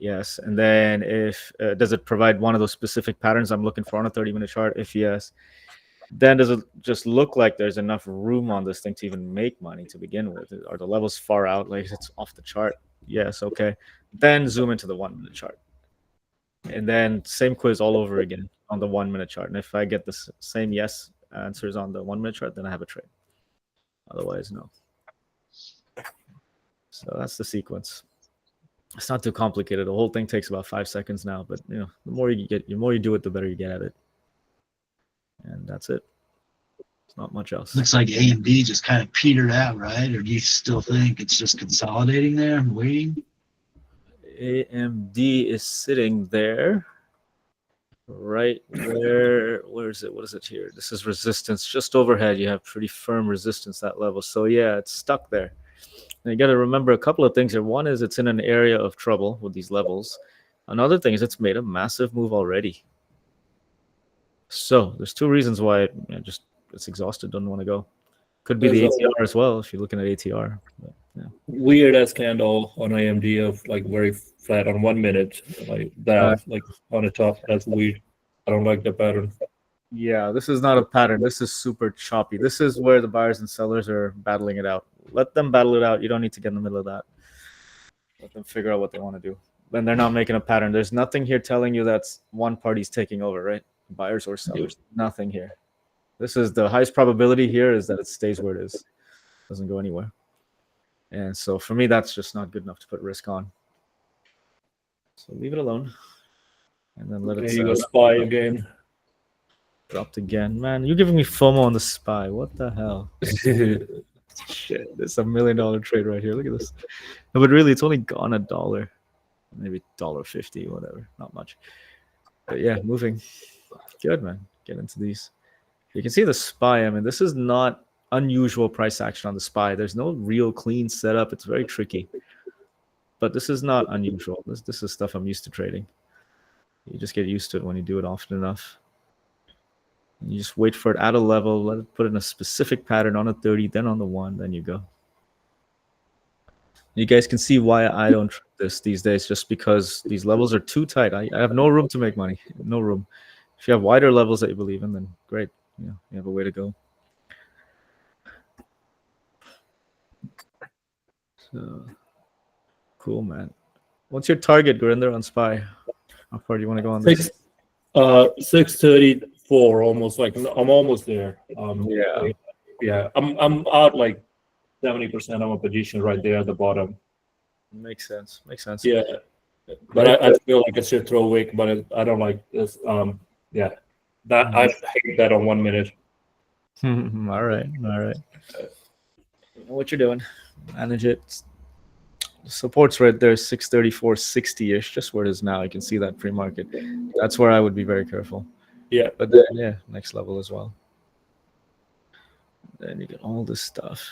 Yes. And then if does it provide one of those specific patterns I'm looking for on a 30-minute chart? If yes, then does it just look like there's enough room on this thing to even make money to begin with? Are the levels far out? Like it's off the chart? Yes. Okay. Then zoom into the 1-minute chart. And then same quiz all over again on the 1-minute chart. And if I get the same yes answers on the 1-minute chart, then I have a trade. Otherwise, no. So that's the sequence. It's not too complicated. The whole thing takes about 5 seconds now, but the more you do it, the better you get at it. And that's it. It's not much else. Looks like AMD just kind of petered out, right? Or do you still think it's just consolidating there and waiting? AMD is sitting there. Right where is it? What is it here? This is resistance just overhead. You have pretty firm resistance that level. So yeah, it's stuck there. And you got to remember a couple of things here. One is it's in an area of trouble with these levels. Another thing is it's made a massive move already. So there's two reasons why it's exhausted, doesn't want to go. Could be the ATR as well if you're looking at ATR. But, yeah. Weird as candle on AMD of like very flat on 1 minute, like that, like on the top. That's weird. I don't like the pattern. Yeah, this is not a pattern. This is super choppy. This is where the buyers and sellers are battling it out. Let them battle it out. You don't need to get in the middle of that. Let them figure out what they want to do. Then they're not making a pattern. There's nothing here telling you that's one party's taking over, right? Buyers or sellers. Nothing here. This is the highest probability here is that it stays where it is. Doesn't go anywhere. And so for me, that's just not good enough to put risk on. So leave it alone. And then let it you go SPY again. Dropped again. Man, you're giving me FOMO on the SPY. What the hell? Shit, this is $1 million trade right here. Look at this. No, but really, it's only gone $1. Maybe $1.50, whatever. Not much. But yeah, moving. Good, man. Get into these. You can see the SPY. I mean, this is not unusual price action on the SPY. There's no real clean setup. It's very tricky. But this is not unusual. This is stuff I'm used to trading. You just get used to it when you do it often enough. You just wait for it at a level, let it put in a specific pattern on a 30, then on the 1, then you go. You guys can see why I don't trade this these days, just because these levels are too tight. I have no room to make money. No room. If you have wider levels that you believe in, then great. You have a way to go. So cool, man. What's your target, Gurinder, on SPY? How far do you want to go on this? 634, almost like I'm almost there. Yeah. I'm out like 70% of my position right there at the bottom. Makes sense. Yeah, but I feel like I should throw wick, but I don't like this. Yeah, that I hate that on 1 minute. All right. You know what you're doing. Manage it. Support's right there, 634.60-ish, just where it is now. You can see that pre-market. That's where I would be very careful. Yeah. But then, yeah, next level as well. Then you get all this stuff.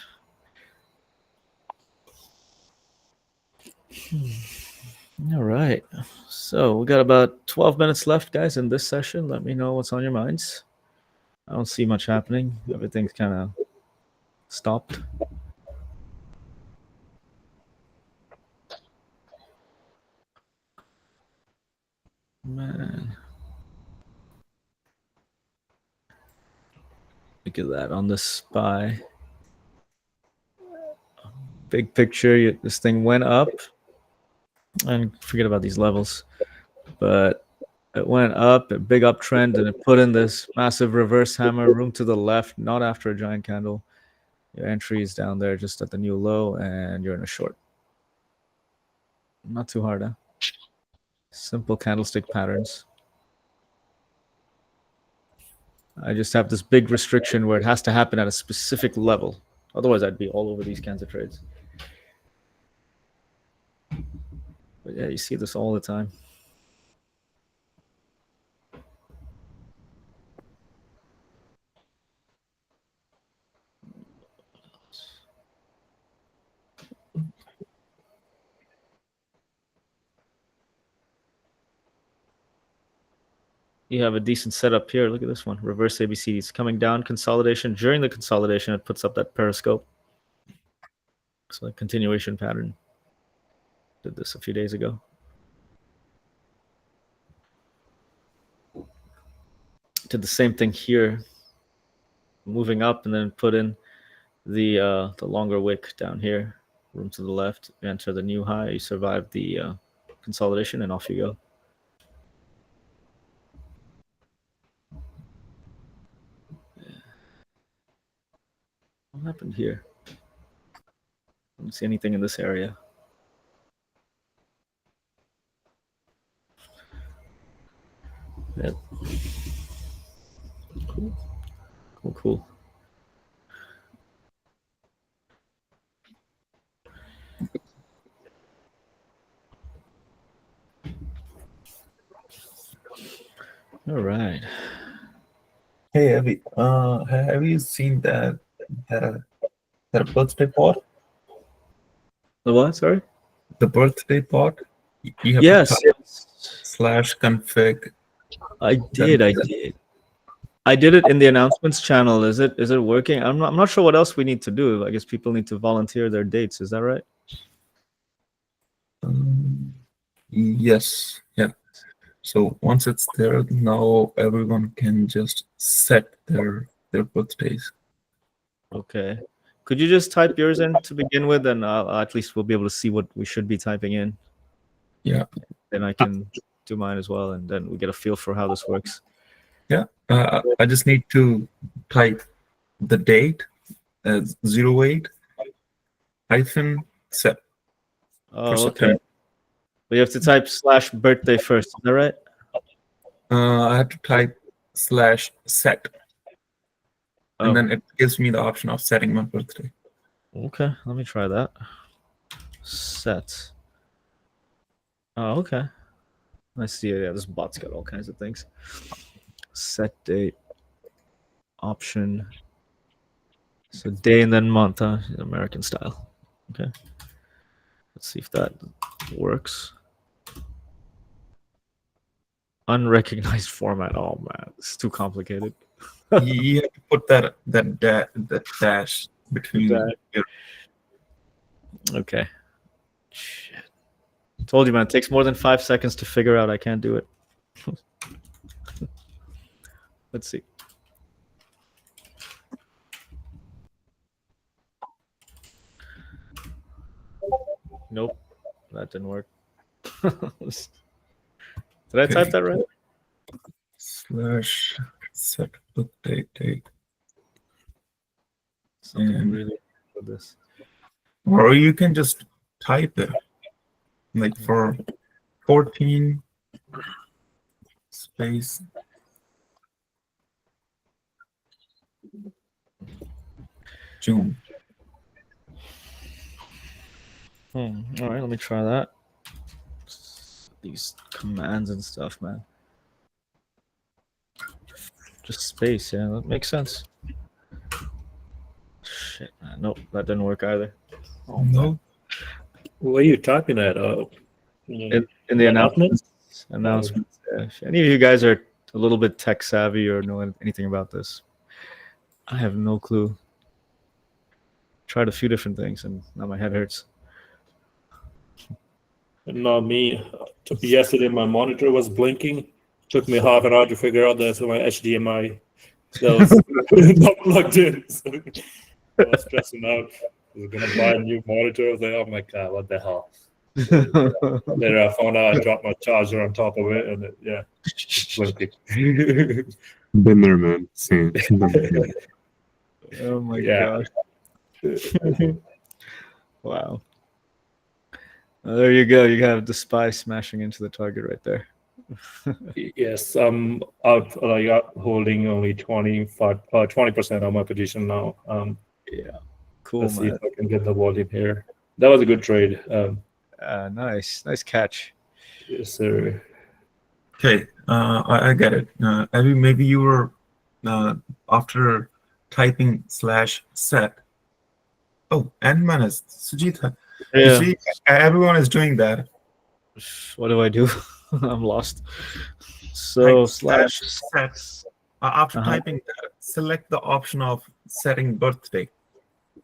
All right. So we got about 12 minutes left, guys, in this session. Let me know what's on your minds. I don't see much happening. Everything's kind of stopped. Man. Look at that on the SPY. Big picture, this thing went up. And forget about these levels. But it went up, a big uptrend, and it put in this massive reverse hammer, room to the left, not after a giant candle. Your entry is down there just at the new low, and you're in a short. Not too hard, huh? Simple candlestick patterns. I just have this big restriction where it has to happen at a specific level. Otherwise, I'd be all over these kinds of trades. But yeah, you see this all the time. You have a decent setup here. Look at this one. Reverse ABC. It's coming down. Consolidation. During the consolidation, it puts up that periscope. So a continuation pattern. Did this a few days ago. Did the same thing here. Moving up and then put in the longer wick down here. Room to the left. You enter the new high. You survive the consolidation and off you go. What happened here? I don't see anything in this area. Yep. Cool. Cool. All right. Hey, Avi, have you seen that birthday pot? The what? Sorry? The birthday pot? You have Yes. to type /config. I did. I did it in the announcements channel. Is it working? I'm not sure what else we need to do. I guess people need to volunteer their dates. Is that right? Yes. Yeah. So once it's there, now everyone can just set their birthdays. Okay. Could you just type yours in to begin with, and at least we'll be able to see what we should be typing in. Yeah. Then I can do mine as well, and then we get a feel for how this works. Yeah. I just need to type the date as 08 hyphen set. Oh, okay. But you have to type /birthday first. Is that right? I have to type /set. And then it gives me the option of setting my birthday. Okay, let me try that. Set. Oh, okay. I see it. Yeah, this bot's got all kinds of things. Set date. Option. So day and then month, huh? American style. Okay. Let's see if that works. Unrecognized format. Oh man, it's too complicated. You have to put that dash between. Okay. Shit. Told you, man. It takes more than 5 seconds to figure out. I can't do it. Let's see. Nope, that didn't work. Did I type that right? /set birthday date. Something really with this. Or you can just type it, like for 14 space June. All right, let me try that. These commands and stuff, man. Just space, yeah, that makes sense. Shit, man. Nope, that didn't work either. Oh no. Where are you typing at? In the announcements. Yeah. If any of you guys are a little bit tech savvy or know anything about this, I have no clue. Tried a few different things and now my head hurts. Not me. Yesterday, my monitor was blinking. Took me half an hour to figure out that my HDMI that was not plugged in. So I was stressing out. I was gonna buy a new monitor. I was like, oh my god, what the hell? Later, I found out I dropped my charger on top of it, and it's blinking. Been there, man. Same. Oh my gosh. Wow. There you go. You have the spy smashing into the target right there. Yes, I'm out, holding only 20% of my position now. Yeah, cool. Let's see man. if I can get the volume here. That was a good trade. Nice catch. Yes, sir. Okay, I get it. Avi, maybe you were after typing /set. Oh, Ant-Man is Sujita. Yeah. You see, everyone is doing that. What do I do? I'm lost. So Type /set. After typing that, select the option of setting birthday.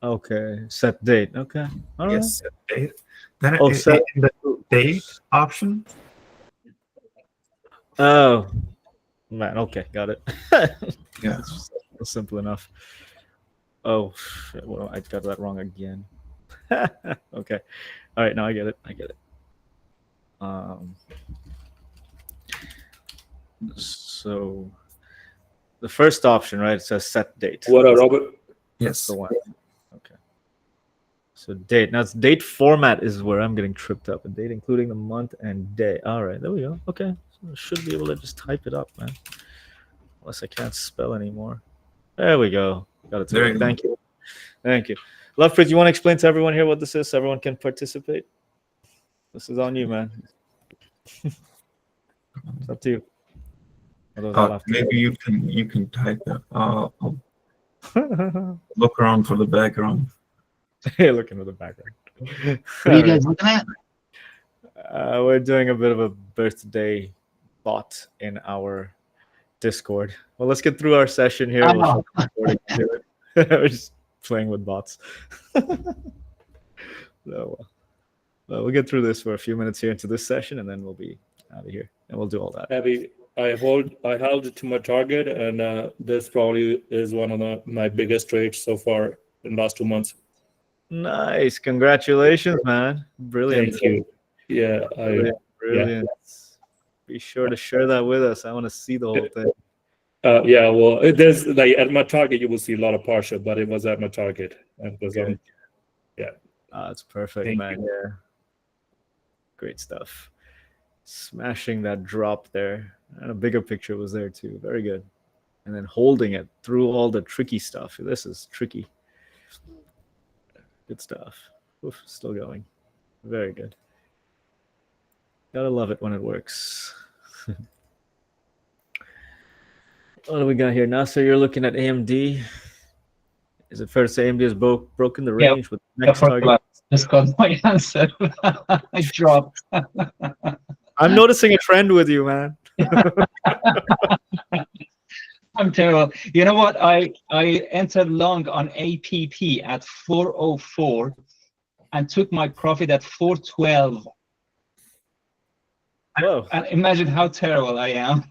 Okay, set date. Okay. All right. Yes, set date. Then set in the date option. Oh, man. Okay, got it. Yeah. It's simple enough. Oh, shit, well, I got that wrong again. Okay. All right, now I get it. So the first option, right? It says set date. What up, Robert? Yes. The one. Okay. So date. Now it's date format is where I'm getting tripped up. A date including the month and day. All right, there we go. Okay. So I should be able to just type it up, man. Unless I can't spell anymore. There we go. Got it. There you Thank you. Thank you. Lovepreet, you want to explain to everyone here what this is so everyone can participate? This is on you, man. It's up to you. Maybe you can type that. Look around for the background. Hey, looking for the background. What are you guys looking at? We're doing a bit of a birthday bot in our Discord. Well, let's get through our session here. Oh. We're just playing with bots. So, we'll get through this for a few minutes here into this session, and then we'll be out of here, and we'll do all that. Abby, I held it to my target, and this probably is one of my biggest trades so far in the last 2 months. Nice, congratulations, man! Brilliant. Thank you. Yeah, brilliant. Be sure to share that with us. I want to see the whole thing. Yeah, well, there's like at my target, you will see a lot of partial, but it was at my target, and because that's perfect, Thank man. you. Yeah, great stuff. Smashing that drop there, and a bigger picture was there too. Very good. And then holding it through all the tricky stuff. This is tricky. Good stuff. Oof, still going. Very good. Gotta love it when it works. What do we got here? Nasser, you're looking at AMD. Is it fair to say AMD has broken the range with the next target? Just got my answer. I dropped. I'm noticing a trend with you, man. I'm terrible. You know what? I entered long on APP at 404 and took my profit at 412. Whoa. And imagine how terrible I am.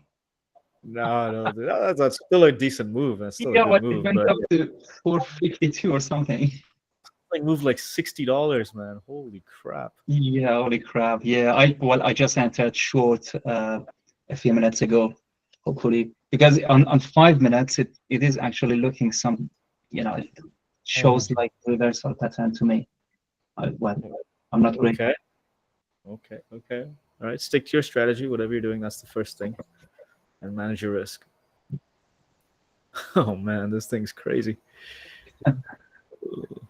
No, that's still a decent move. That's still Yeah, a what good it move. went But up to 452 or something. like moved like $60, man. Holy crap. Yeah, holy crap. Yeah, I just entered short a few minutes ago, hopefully. Because on 5 minutes it is actually looking some, it shows like reversal pattern to me. I'm not great. Okay. All right, stick to your strategy. Whatever you're doing, that's the first thing. And manage your risk. Oh man, this thing's crazy.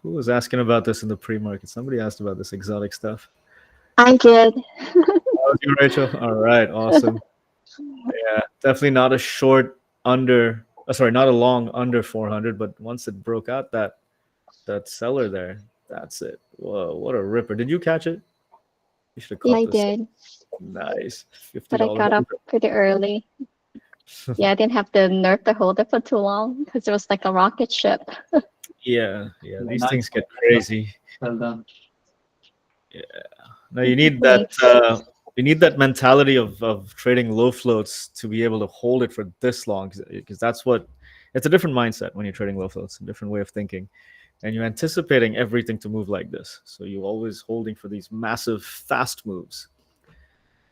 Who was asking about this in the pre-market? Somebody asked about this exotic stuff. I did. Oh, you, Rachel? All right, awesome. Yeah, definitely not a short under. Not a long under 400. But once it broke out that seller there, that's it. Whoa, what a ripper! Did you catch it? You should have caught I this. did. Nice. $50. But I got up pretty early. Yeah, I didn't have the nerve to hold it for too long because it was like a rocket ship. Yeah. These things get crazy. Well done. No, you need that. You need that mentality of trading low floats to be able to hold it for this long, because that's what it's a different mindset when you're trading low floats, a different way of thinking, and you're anticipating everything to move like this. So you're always holding for these massive fast moves.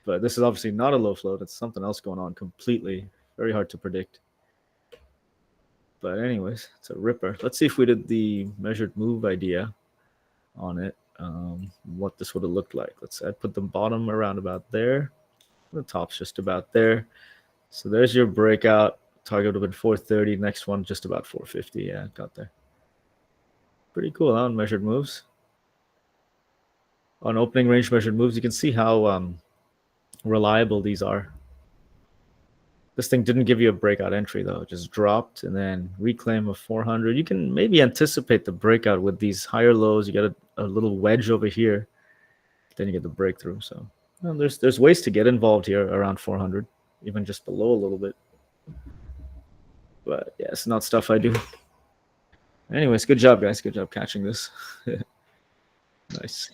But this is obviously not a low float. It's something else going on completely. Very hard to predict. But anyways, it's a ripper. Let's see if we did the measured move idea on it. What this would have looked like. I'd put the bottom around about there. The top's just about there. So there's your breakout. Target would have been 430. Next one just about 450. Yeah, got there. Pretty cool on measured moves. On opening range measured moves, you can see how reliable these are. This thing didn't give you a breakout entry though. It just dropped and then reclaim of 400. You can maybe anticipate the breakout with these higher lows. You get a little wedge over here, then you get the breakthrough. So there's ways to get involved here around 400, even just below a little bit. But yeah, it's not stuff I do. Anyways, good job, guys. Good job catching this. Nice.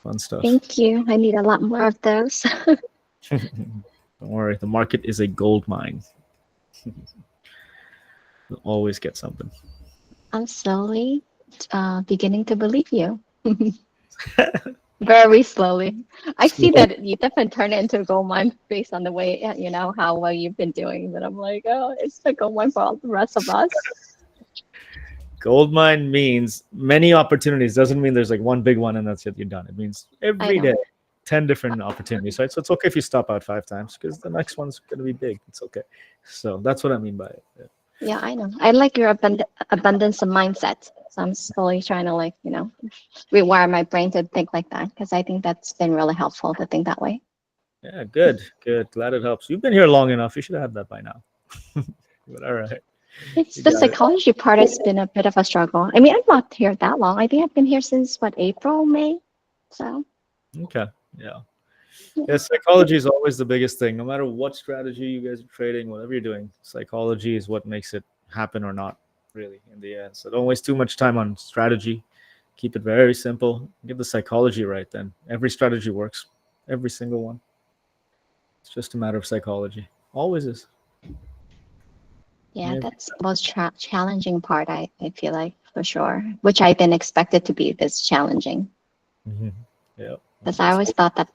Fun stuff. Thank you. I need a lot more of those. Don't worry, the market is a gold mine. You'll always get something. I'm slowly beginning to believe you. Very slowly. I see that you definitely turn it into a gold mine based on the way, how well you've been doing. But I'm like, oh, it's a gold mine for all the rest of us. Gold mine means many opportunities. Doesn't mean there's like one big one and that's it, you're done. It means every day 10 different opportunities, right? So it's okay if you stop out 5 times because the next one's going to be big. It's okay. So that's what I mean by it. Yeah, I know. I like your abundance of mindset. So I'm slowly trying to rewire my brain to think like that, because I think that's been really helpful to think that way. Yeah, good. Glad it helps. You've been here long enough. You should have that by now. But all right. It's the psychology part has been a bit of a struggle. I mean, I'm not here that long. I think I've been here since April, May. So. Okay. Yeah. Yeah, psychology is always the biggest thing. No matter what strategy you guys are trading, whatever you're doing, psychology is what makes it happen or not, really, in the end. So don't waste too much time on strategy. Keep it very simple. Get the psychology right, then every strategy works. Every single one. It's just a matter of psychology. Always is. Yeah, that's the most challenging part, I feel like, for sure, which I've been expected to be this challenging. Mm-hmm. Yeah. Because I always thought that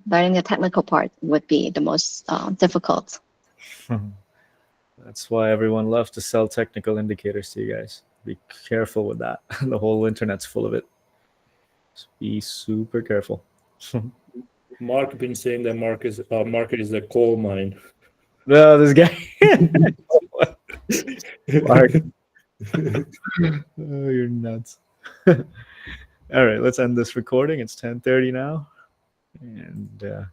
learning the technical part would be the most difficult. That's why everyone loves to sell technical indicators to you guys. Be careful with that. The whole internet's full of it. Just be super careful. Mark been saying that market is a coal mine. No, this guy. Mark. Oh, you're nuts. All right, let's end this recording. It's 10:30 now. And